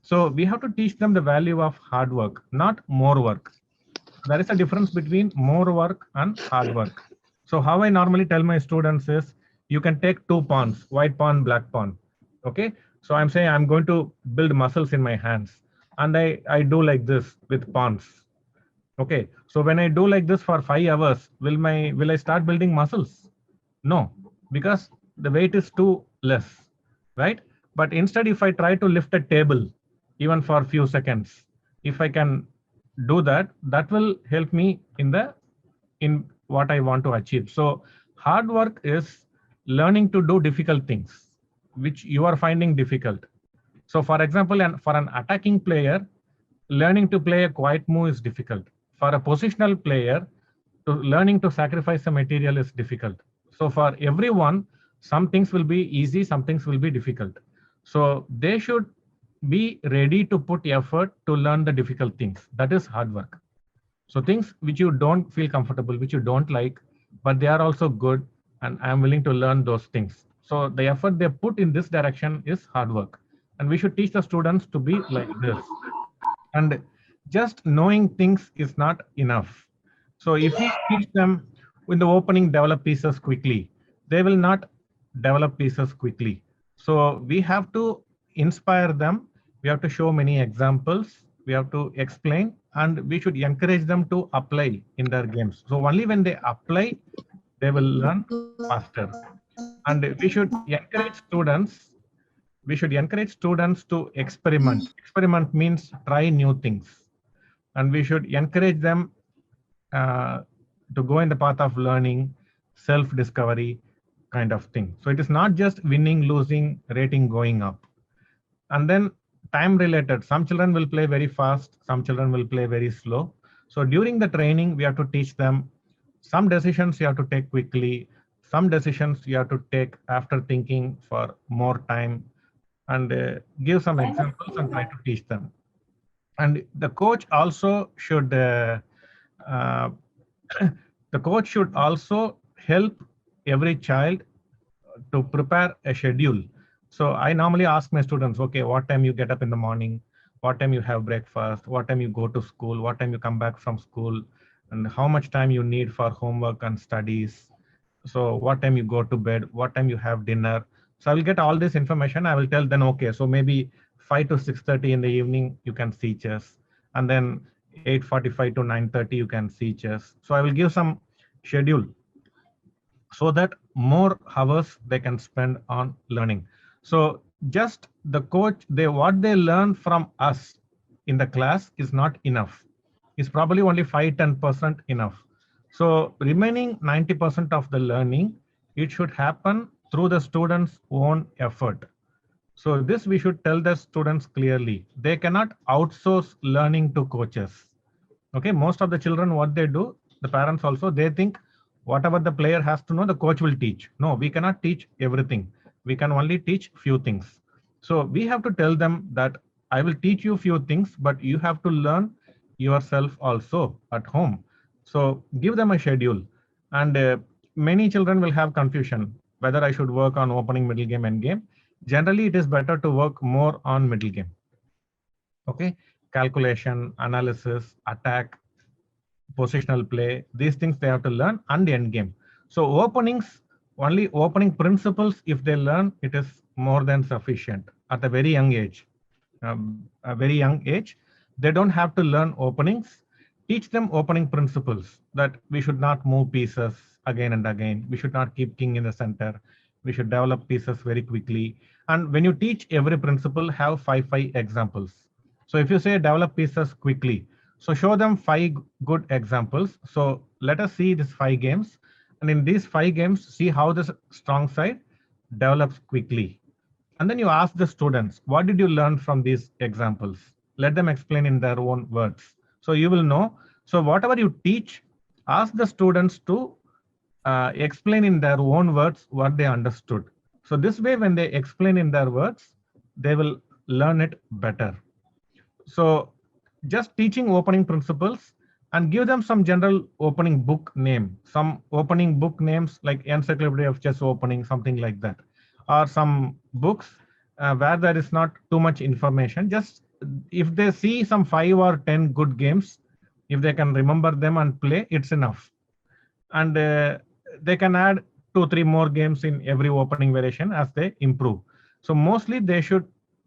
So we have to teach them the value of hard work, not more work. There is a difference between more work and hard work. So how I normally tell my students is, you can take two pawns, white pawn, black pawn. Okay. So I'm saying I'm going to build muscles in my hands, and I do like this with pawns. Okay. So when I do like this for 5 hours, will I start building muscles? No, because the weight is too less, right? But instead, if I try to lift a table, even for a few seconds, if I can do that, that will help me in what I want to achieve. So hard work is learning to do difficult things, which you are finding difficult. So for example, for an attacking player, learning to play a quiet move is difficult. For a positional player, learning to sacrifice the material is difficult. So for everyone, some things will be easy, some things will be difficult. So they should be ready to put effort to learn the difficult things. That is hard work. So things which you don't feel comfortable, which you don't like, but they are also good, and I am willing to learn those things. So the effort they put in this direction is hard work. And we should teach the students to be like this. And just knowing things is not enough. So if we teach them in the opening develop pieces quickly, they will not develop pieces quickly. So we have to inspire them. We have to show many examples. We have to explain, and we should encourage them to apply in their games. So only when they apply, they will learn faster. And we should encourage students to experiment. Experiment means try new things. And we should encourage them uh, to go in the path of learning, self-discovery kind of thing. So it is not just winning, losing, rating going up. And then time related, some children will play very fast, some children will play very slow. So during the training, we have to teach them some decisions you have to take quickly, some decisions you have to take after thinking for more time, and give some examples and try to teach them. And the coach also should uh, the coach should also help every child to prepare a schedule. So I normally ask my students, okay, what time you get up in the morning, what time you have breakfast, what time you go to school, what time you come back from school, and how much time you need for homework and studies. So what time you go to bed, what time you have dinner. So I will get all this information. I will tell them, okay, so maybe 5 to 6:30 in the evening you can see chess, and then 8:45 to 9:30 you can see chess. So I will give some schedule so that more hours they can spend on learning. So just the coach, what they learn from us in the class is not enough. It's probably only 5-10% enough. So remaining 90% of the learning, it should happen through the students' own effort. So this we should tell the students clearly. They cannot outsource learning to coaches. Okay, most of the children, what they do, the parents also, they think whatever the player has to know, the coach will teach. No, we cannot teach everything. We can only teach few things. So we have to tell them that I will teach you few things, but you have to learn yourself also at home. So give them a schedule. And many children will have confusion whether I should work on opening, middle game, end game. Generally, it is better to work more on middle game. Okay, calculation, analysis, attack, positional play, these things they have to learn, and end game. So openings, only opening principles, if they learn, it is more than sufficient at a very young age. A very young age, they don't have to learn openings. Teach them opening principles, that we should not move pieces again and again. We should not keep king in the center. We should develop pieces very quickly. And when you teach every principle, have five examples. So if you say develop pieces quickly, so show them 5 good examples. So let us see these 5 games. And in these 5 games, see how this strong side develops quickly. And then you ask the students, what did you learn from these examples? Let them explain in their own words. So you will know. So whatever you teach, ask the students to explain in their own words what they understood. So this way, when they explain in their words, they will learn it better. So just teaching opening principles and give them some general opening book name, some opening book names like Encyclopedia of Chess Opening, something like that, or some books where there is not too much information. Just if they see some 5 or 10 good games, if they can remember them and play, it's enough. And they can add 2-3 more games in every opening variation as they improve. So mostly they should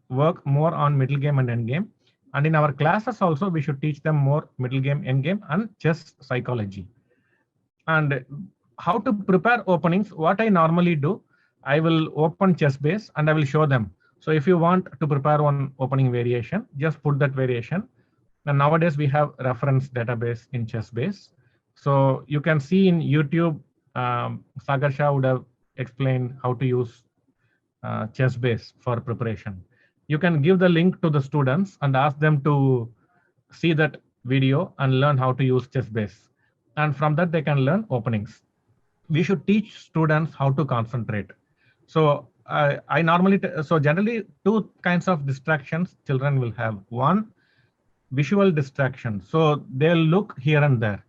work more on middle game and end game. And in our classes also, we should teach them more middle game, end game, and chess psychology. And how to prepare openings, what I normally do, I will open chess base and I will show them. So if you want to prepare one opening variation, just put that variation. And nowadays we have reference database in chess base. So you can see in YouTube, Sagar Shah would have explained how to use chess base for preparation. You can give the link to the students and ask them to see that video and learn how to use chess base. And from that, they can learn openings. We should teach students how to concentrate. So I normally, so generally 2 kinds of distractions children will have. One, visual distraction. So they'll look here and there,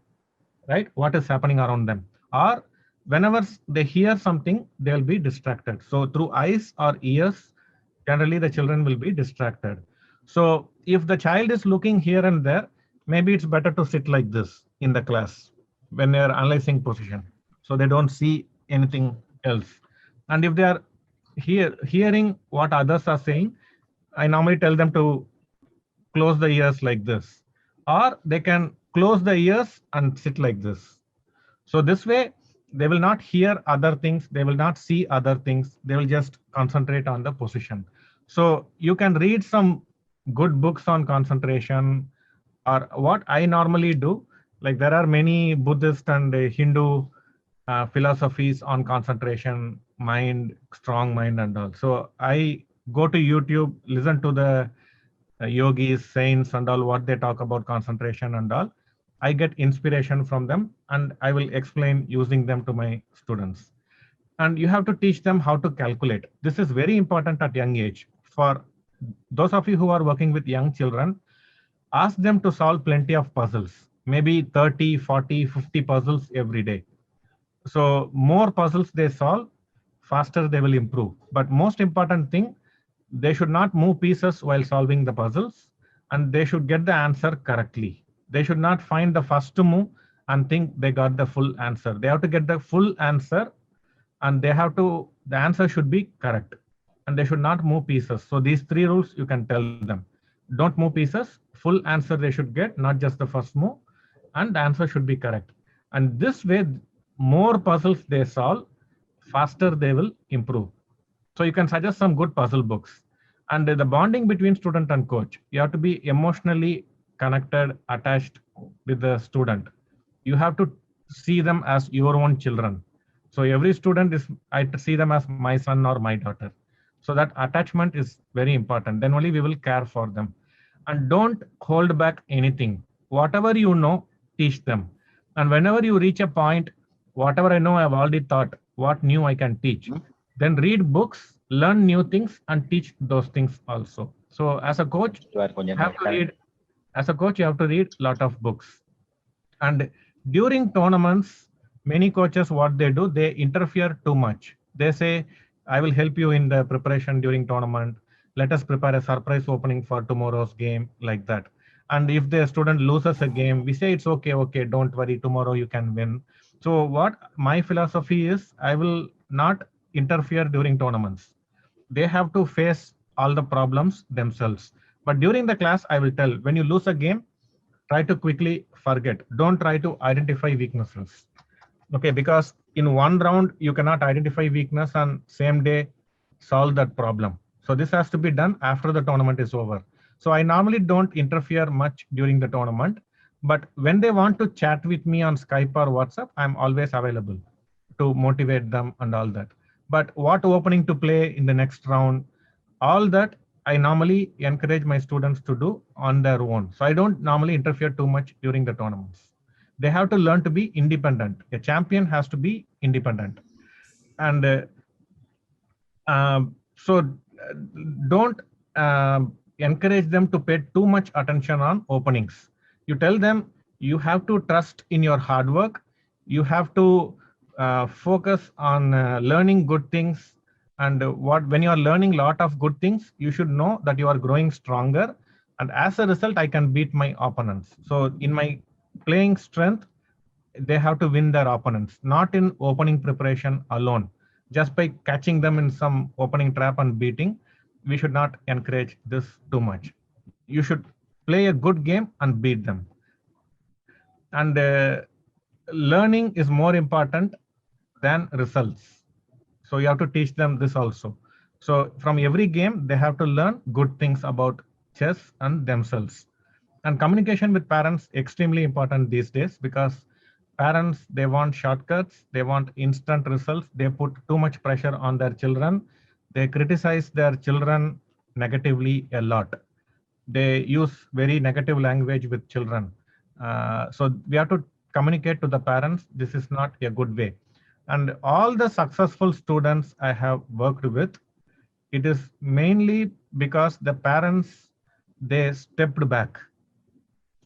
right? What is happening around them? Or whenever they hear something, they'll be distracted. So through eyes or ears, generally the children will be distracted. So if the child is looking here and there, maybe it's better to sit like this in the class when they're analyzing position. So they don't see anything else. And if they are hearing what others are saying, I normally tell them to close the ears like this, or they can close the ears and sit like this. So this way, they will not hear other things, they will not see other things, they will just concentrate on the position. So you can read some good books on concentration, or what I normally do, like there are many Buddhist and Hindu philosophies on concentration, mind, strong mind and all. So I go to YouTube, listen to the yogis, saints and all, what they talk about concentration and all. I get inspiration from them and I will explain using them to my students. And you have to teach them how to calculate. This is very important at young age. For those of you who are working with young children, ask them to solve plenty of puzzles, maybe 30, 40, 50 puzzles every day. So more puzzles they solve, faster they will improve. But most important thing, they should not move pieces while solving the puzzles, and they should get the answer correctly. They should not find the first move and think they got the full answer. They have to get the full answer, and they have to, the answer should be correct, and they should not move pieces. So these 3 rules you can tell them. Don't move pieces, full answer they should get, not just the first move, and the answer should be correct. And this way, more puzzles they solve, faster they will improve. So you can suggest some good puzzle books. And the bonding between student and coach, you have to be emotionally connected, attached with the student. You have to see them as your own children. So every student is, I see them as my son or my daughter. So that attachment is very important. Then only we will care for them. And don't hold back anything. Whatever you know, teach them. And whenever you reach a point, whatever I know, I've already thought, what new I can teach. Then read books, learn new things, and teach those things also. So as a coach, you have to read. As a coach, you have to read a lot of books. And during tournaments, many coaches, what they do, they interfere too much. They say, I will help you in the preparation during tournament. Let us prepare a surprise opening for tomorrow's game, like that. And if the student loses a game, we say, it's okay, okay, don't worry, tomorrow you can win. So what my philosophy is, I will not interfere during tournaments. They have to face all the problems themselves. But during the class, I will tell, when you lose a game, try to quickly forget. Don't try to identify weaknesses. Okay, because in one round, you cannot identify weakness and same day solve that problem. So this has to be done after the tournament is over. So I normally don't interfere much during the tournament, but when they want to chat with me on Skype or WhatsApp, I'm always available to motivate them and all that. But what opening to play in the next round, all that I normally encourage my students to do on their own. So I don't normally interfere too much during the tournaments. they have to learn to be independent. A champion has to be independent. And don't encourage them to pay too much attention on openings. You tell them you have to trust in your hard work. You have to focus on learning good things. And when you are learning a lot of good things, you should know that you are growing stronger. And as a result, I can beat my opponents. So in my playing strength, they have to win their opponents, not in opening preparation alone. Just by catching them in some opening trap and beating, we should not encourage this too much. You should play a good game and beat them. And learning is more important than results. So you have to teach them this also. So from every game, they have to learn good things about chess and themselves. And communication with parents extremely important these days, because parents, they want shortcuts, they want instant results, they put too much pressure on their children, they criticize their children negatively a lot, they use very negative language with children. So we have to communicate to the parents, this is not a good way. And all the successful students I have worked with, it is mainly because the parents, they stepped back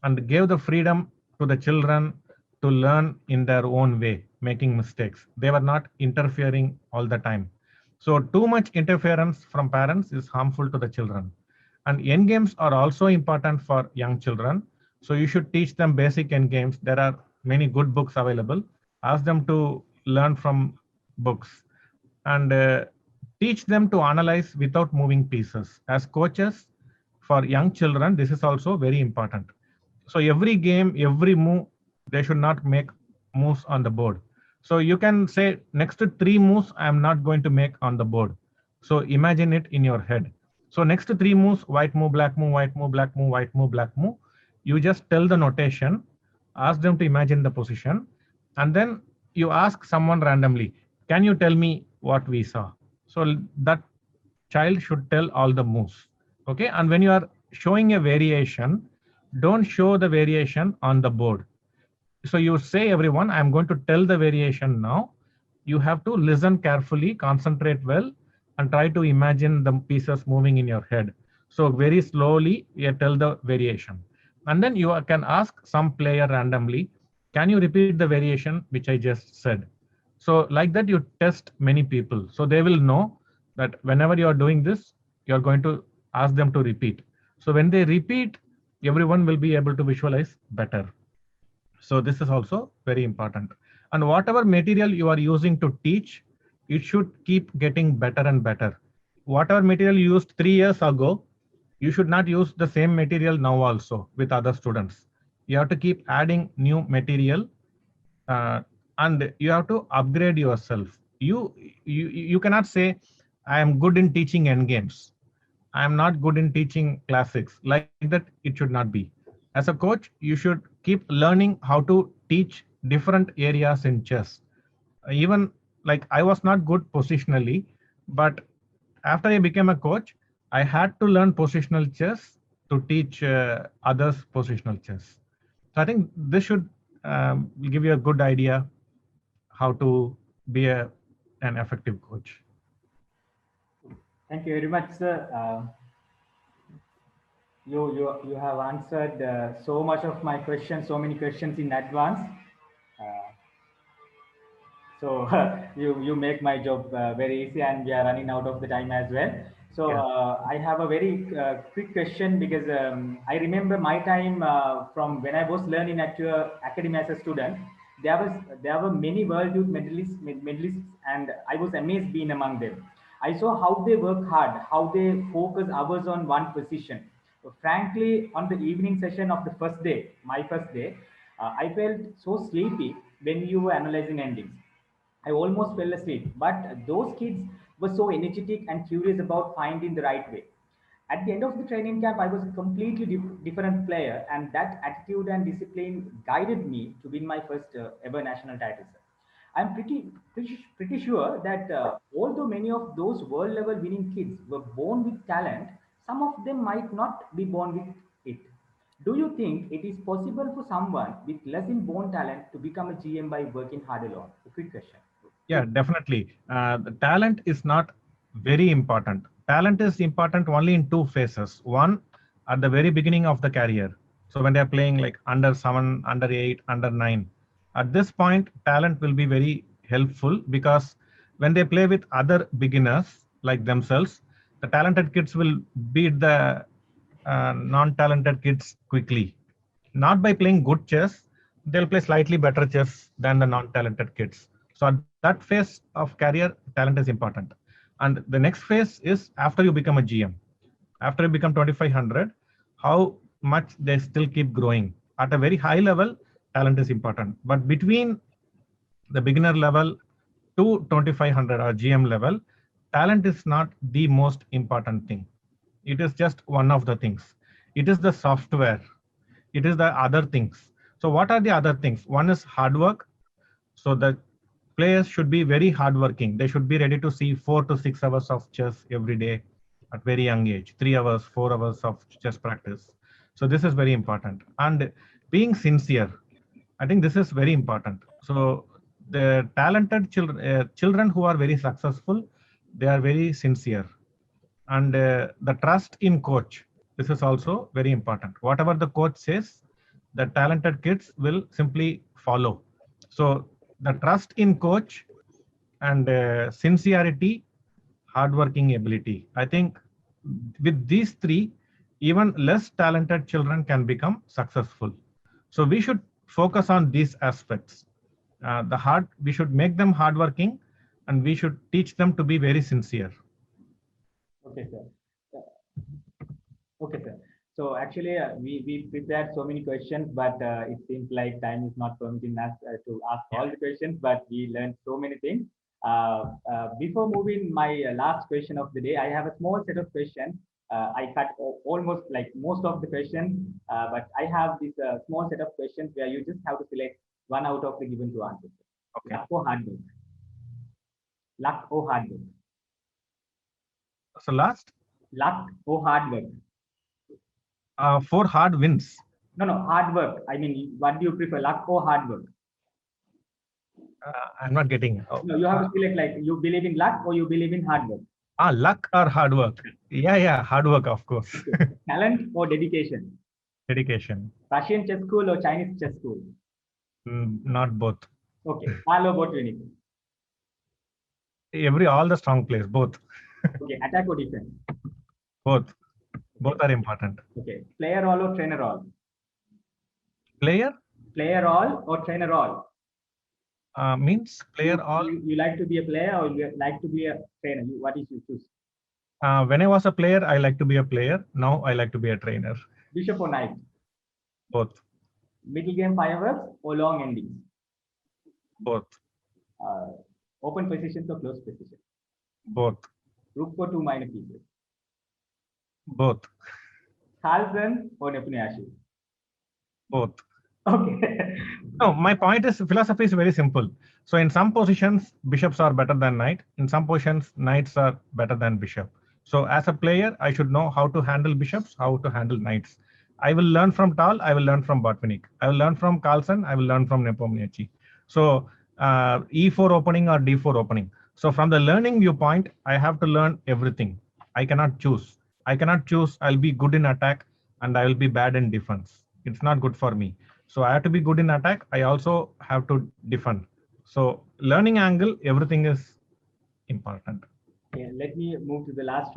and gave the freedom to the children to learn in their own way, making mistakes. They were not interfering all the time. So too much interference from parents is harmful to the children. And end games are also important for young children. So you should teach them basic end games. There are many good books available. Ask them to learn from books, and teach them to analyze without moving pieces. As coaches, for young children, this is also very important. So every game, every move, they should not make moves on the board. So you can say next to 3 moves, I am not going to make on the board. So imagine it in your head. So next to 3 moves, white move, black move, white move, black move, white move, black move. You just tell the notation, ask them to imagine the position, and then you ask someone randomly, can you tell me what we saw? So that child should tell all the moves. Okay. And when you are showing a variation, don't show the variation on the board. So you say, everyone, I'm going to tell the variation now. You have to listen carefully, concentrate well, and try to imagine the pieces moving in your head. So very slowly, you tell the variation. And then you can ask some player randomly, can you repeat the variation which I just said? So like that, you test many people. So they will know that whenever you are doing this, you're going to ask them to repeat. So when they repeat, everyone will be able to visualize better. So this is also very important. And whatever material you are using to teach, it should keep getting better and better. Whatever material you used 3 years ago, you should not use the same material now also with other students. You have to keep adding new material, uh, and you have to upgrade yourself. You cannot say, I am good in teaching end games, I am not good in teaching classics. Like that, it should not be. As a coach, you should keep learning how to teach different areas in chess. Even like I was not good positionally, but after I became a coach, I had to learn positional chess to teach others positional chess. So I think this should give you a good idea how to be an effective coach. Thank you very much, sir. You have answered so much of my questions, so many questions in advance. Uh, so you make my job very easy, and we are running out of the time as well. So Yeah. I have a very quick question, because I remember my time from when I was learning at your academy as a student. There were many world youth medalists, and I was amazed being among them. I saw how they work hard, how they focus hours on one position. So frankly, on the evening session of the first day, my first day, I felt so sleepy when you were analyzing endings. I almost fell asleep, but those kids were so energetic and curious about finding the right way. At the end of the training camp, I was a completely different player, and that attitude and discipline guided me to win my first ever national title. Sir. I'm pretty sure that although many of those world level winning kids were born with talent, some of them might not be born with it. Do you think it is possible for someone with less inborn talent to become a GM by working hard alone? A quick question. Yeah, definitely. The talent is not very important. Talent is important only in two phases. One, at the very beginning of the career. So when they are playing like under 7, under 8, under 9, at this point, talent will be very helpful because when they play with other beginners like themselves, the talented kids will beat the non-talented kids quickly. Not by playing good chess, they'll play slightly better chess than the non-talented kids. So at that phase of career, talent is important. And the next phase is after you become a GM. After you become 2500, how much they still keep growing. At a very high level, talent is important. But between the beginner level to 2500 or GM level, talent is not the most important thing. It is just one of the things. It is the software. It is the other things. So what are the other things? One is hard work. So the players should be very hardworking. They should be ready to see 4 to 6 hours of chess every day at very young age, 3 hours, 4 hours of chess practice. So this is very important. And being sincere, I think this is very important. So the talented children, children who are very successful, they are very sincere. And the trust in coach, this is also very important. Whatever the coach says, the talented kids will simply follow. So the trust in coach and sincerity, hardworking ability. I think with these three, even less talented children can become successful. So we should focus on these aspects. We should make them hardworking, and we should teach them to be very sincere. Okay, sir. Okay, sir. So actually, we prepared so many questions, but it seems like time is not permitting us to ask all the questions, but we learned so many things. Before moving my last question of the day, I have a small set of questions. I cut almost like most of the questions, but I have this small set of questions where you just have to select one out of the given two answers. Okay. Luck or hard work? Luck or hard work? So last, Luck or hard work? for hard wins. No, hard work. I mean, what do you prefer, luck or hard work? I'm not getting. No, you have to select like you believe in luck or you believe in hard work. Luck or hard work? Yeah, hard work, of course. Okay. Talent or dedication? Dedication. Russian chess school or Chinese chess school? Not both. Okay. Pal or bot winning? All the strong players, both. Okay. Attack or defense? Both. Both are important. Okay. Player all or trainer all? Player Player all or trainer all? means player all. You like to be a player or you like to be a trainer? What is you choose? When I was a player, I like to be a player. Now I like to be a trainer. Bishop or knight? Both. Middle game fireworks or long endings? Both. Open positions or closed positions? Both. Rook or two minor pieces? Both. Carlsen or Nepuniashi? Both. Okay. No, my point is philosophy is very simple. So in some positions, bishops are better than knight. In some positions, knights are better than bishop. So as a player, I should know how to handle bishops, how to handle knights. I will learn from Tal, I will learn from Botvinnik. I will learn from Carlsen, I will learn from Nepomniachtchi. So E4 opening or D4 opening. So from the learning viewpoint, I have to learn everything. I cannot choose. I'll be good in attack and I will be bad in defense. It's not good for me. So I have to be good in attack. I also have to defend. So learning angle, everything is important. Okay, let me move to the last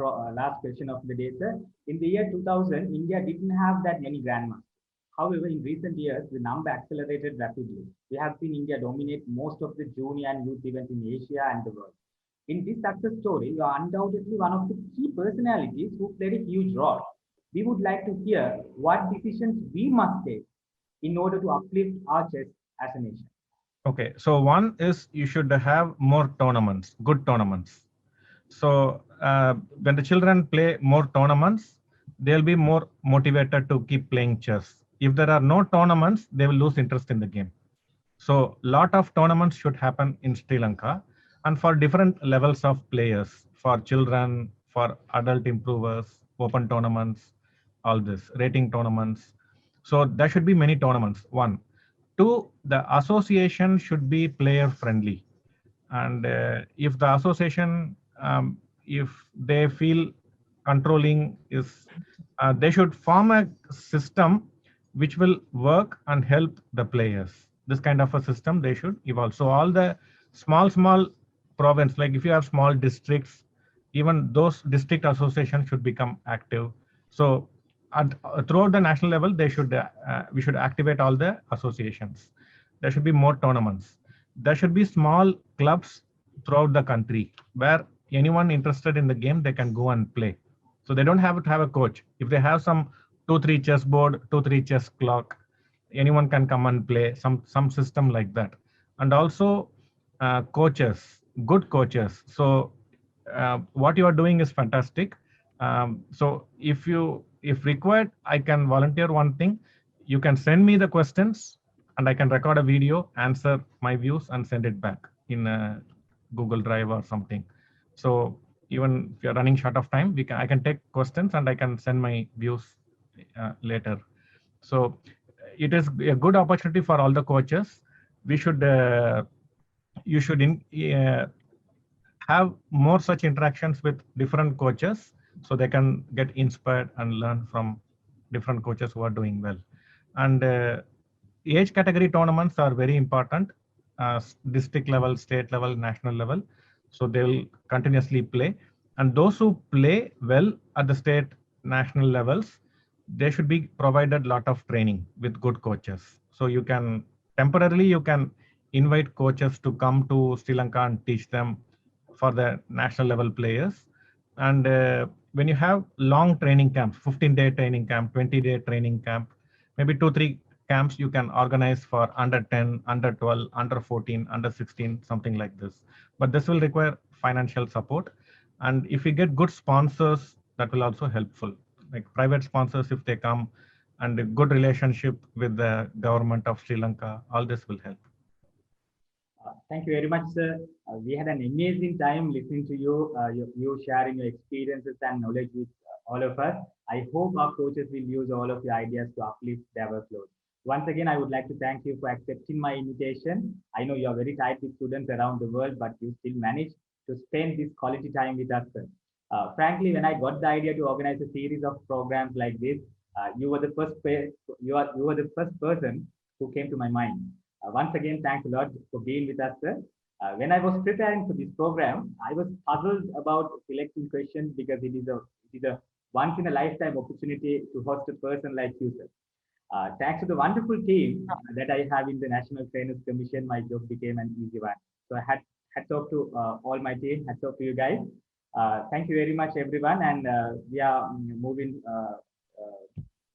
question of the day, sir. In the year 2000, India didn't have that many grandmasters. However, in recent years, the number accelerated rapidly. We have seen India dominate most of the junior and youth events in Asia and the world. In this success story, you are undoubtedly one of the key personalities who played a huge role. We would like to hear what decisions we must take in order to uplift our chess as a nation. Okay, so one is you should have more tournaments, good tournaments. So when the children play more tournaments, they'll be more motivated to keep playing chess. If there are no tournaments, they will lose interest in the game. So lot of tournaments should happen in Sri Lanka and for different levels of players, for children, for adult improvers, open tournaments, all this, rating tournaments. So there should be many tournaments. One, two, the association should be player friendly, and if the association, if they feel controlling is, they should form a system which will work and help the players. This kind of a system they should evolve. So all the small province, like if you have small districts, even those district associations should become active. So throughout the national level, they should we should activate all the associations. There should be more tournaments. There should be small clubs throughout the country where anyone interested in the game, they can go and play. So they don't have to have a coach. If they have some 2-3 chess board, 2-3 chess clock, anyone can come and play, some system like that. And also coaches, good coaches. So what you are doing is fantastic. So if required, I can volunteer one thing. You can send me the questions and I can record a video, answer my views and send it back in a Google Drive or something. So even if you're running short of time, I can take questions and I can send my views later. So it is a good opportunity for all the coaches. We should you should have more such interactions with different coaches so they can get inspired and learn from different coaches who are doing well. And age category tournaments are very important, district level, state level, national level. So they will continuously play. And those who play well at the state, national levels, they should be provided a lot of training with good coaches. So you can temporarily, you can invite coaches to come to Sri Lanka and teach them for the national level players. And when you have long training camps, 15-day training camp, 20-day training camp, maybe 2-3 camps you can organize for under 10, under 12, under 14, under 16, something like this. But this will require financial support. And if we get good sponsors, that will also helpful. Like private sponsors, if they come, and a good relationship with the government of Sri Lanka, all this will help. Thank you very much, sir. We had an amazing time listening to you, you sharing your experiences and knowledge with all of us. I hope our coaches will use all of your ideas to uplift their workload. Once again, I would like to thank you for accepting my invitation. I know you are very tight with students around the world, but you still managed to spend this quality time with us, sir. Frankly, when I got the idea to organize a series of programs like this, you were the you were the first person who came to my mind. Once again, thanks a lot for being with us, sir. When I was preparing for this program, I was puzzled about selecting questions because it is a once in a lifetime opportunity to host a person like you, sir. Thanks to the wonderful team that I have in the National Trainers Commission, my job became an easy one. So I hats off to all my team, hats off to you guys. Thank you very much, everyone. And we are moving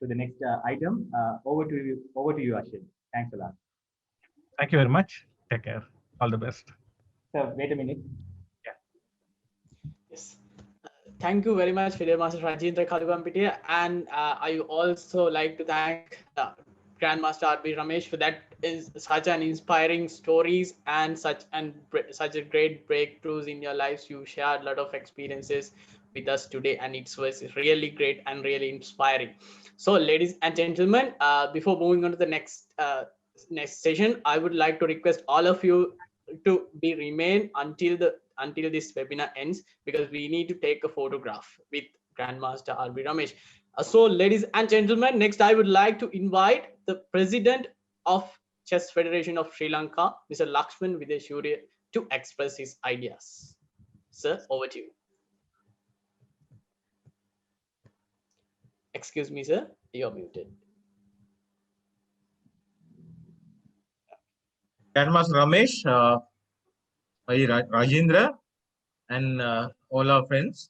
to the next item. Over to you, Ashil. Thanks a lot. Thank you very much. Take care. All the best. So wait a minute. Yeah. Yes. Thank you very much, FIDE Master Rajeendra Kalugampitiya. And I also like to thank Grandmaster RB Ramesh for that is such an inspiring stories and such a great breakthroughs in your lives. You shared a lot of experiences with us today, and it was really great and really inspiring. So, ladies and gentlemen, before moving on to the next session, I would like to request all of you to remain until this webinar ends, because we need to take a photograph with Grandmaster RB Ramesh. So, ladies and gentlemen, next I would like to invite the President of Chess Federation of Sri Lanka, Mr. Lakshman Videshuri, to express his ideas. Sir, over to you. Excuse me, sir, you're muted. Grandmaster Ramesh, Rajeendra, and all our friends.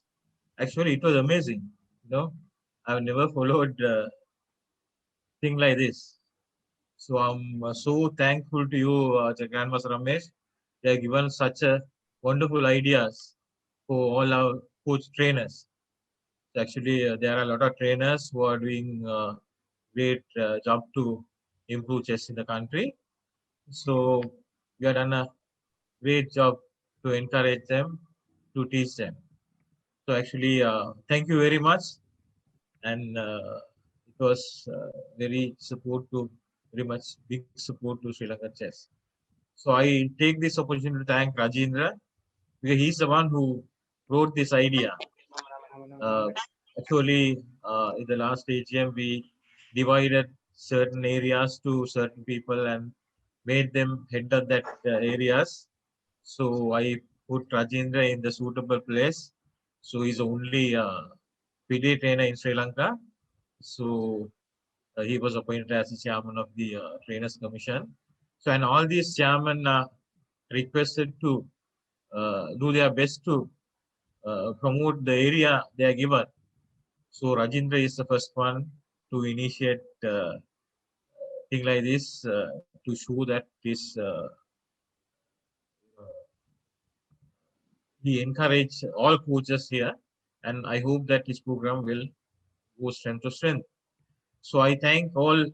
Actually, it was amazing. You know, I've never followed thing like this. So I'm so thankful to you, Grandmaster Ramesh. You have given such a wonderful ideas for all our coach trainers. So actually, there are a lot of trainers who are doing great job to improve chess in the country. So you have done a great job to encourage them, to teach them. So actually, thank you very much. And was very much big support to Sri Lanka chess. So I take this opportunity to thank Rajeendra, because he's the one who wrote this idea. Actually, in the last AGM, we divided certain areas to certain people and made them head of that areas. So I put Rajendra in the suitable place. So he's only FIDE trainer in Sri Lanka. So he was appointed as the chairman of the Trainers Commission. So, and all these chairmen requested to do their best to promote the area they are given. So Rajendra is the first one to initiate thing like this to show that this he encourage all coaches here, and I hope that this program will go strength to strength. So I thank all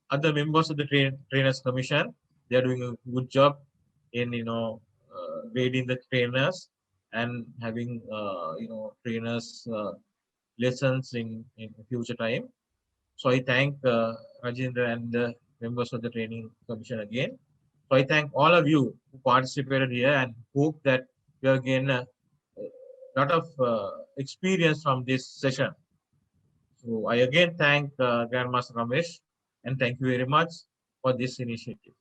other members of the trainers commission. They are doing a good job in grading the trainers and having trainers lessons in future time. So I thank Rajendra and the members of the training commission again. So I thank all of you who participated here and hope that you have gained a lot of experience from this session. So I again thank Grandmaster Ramesh and thank you very much for this initiative.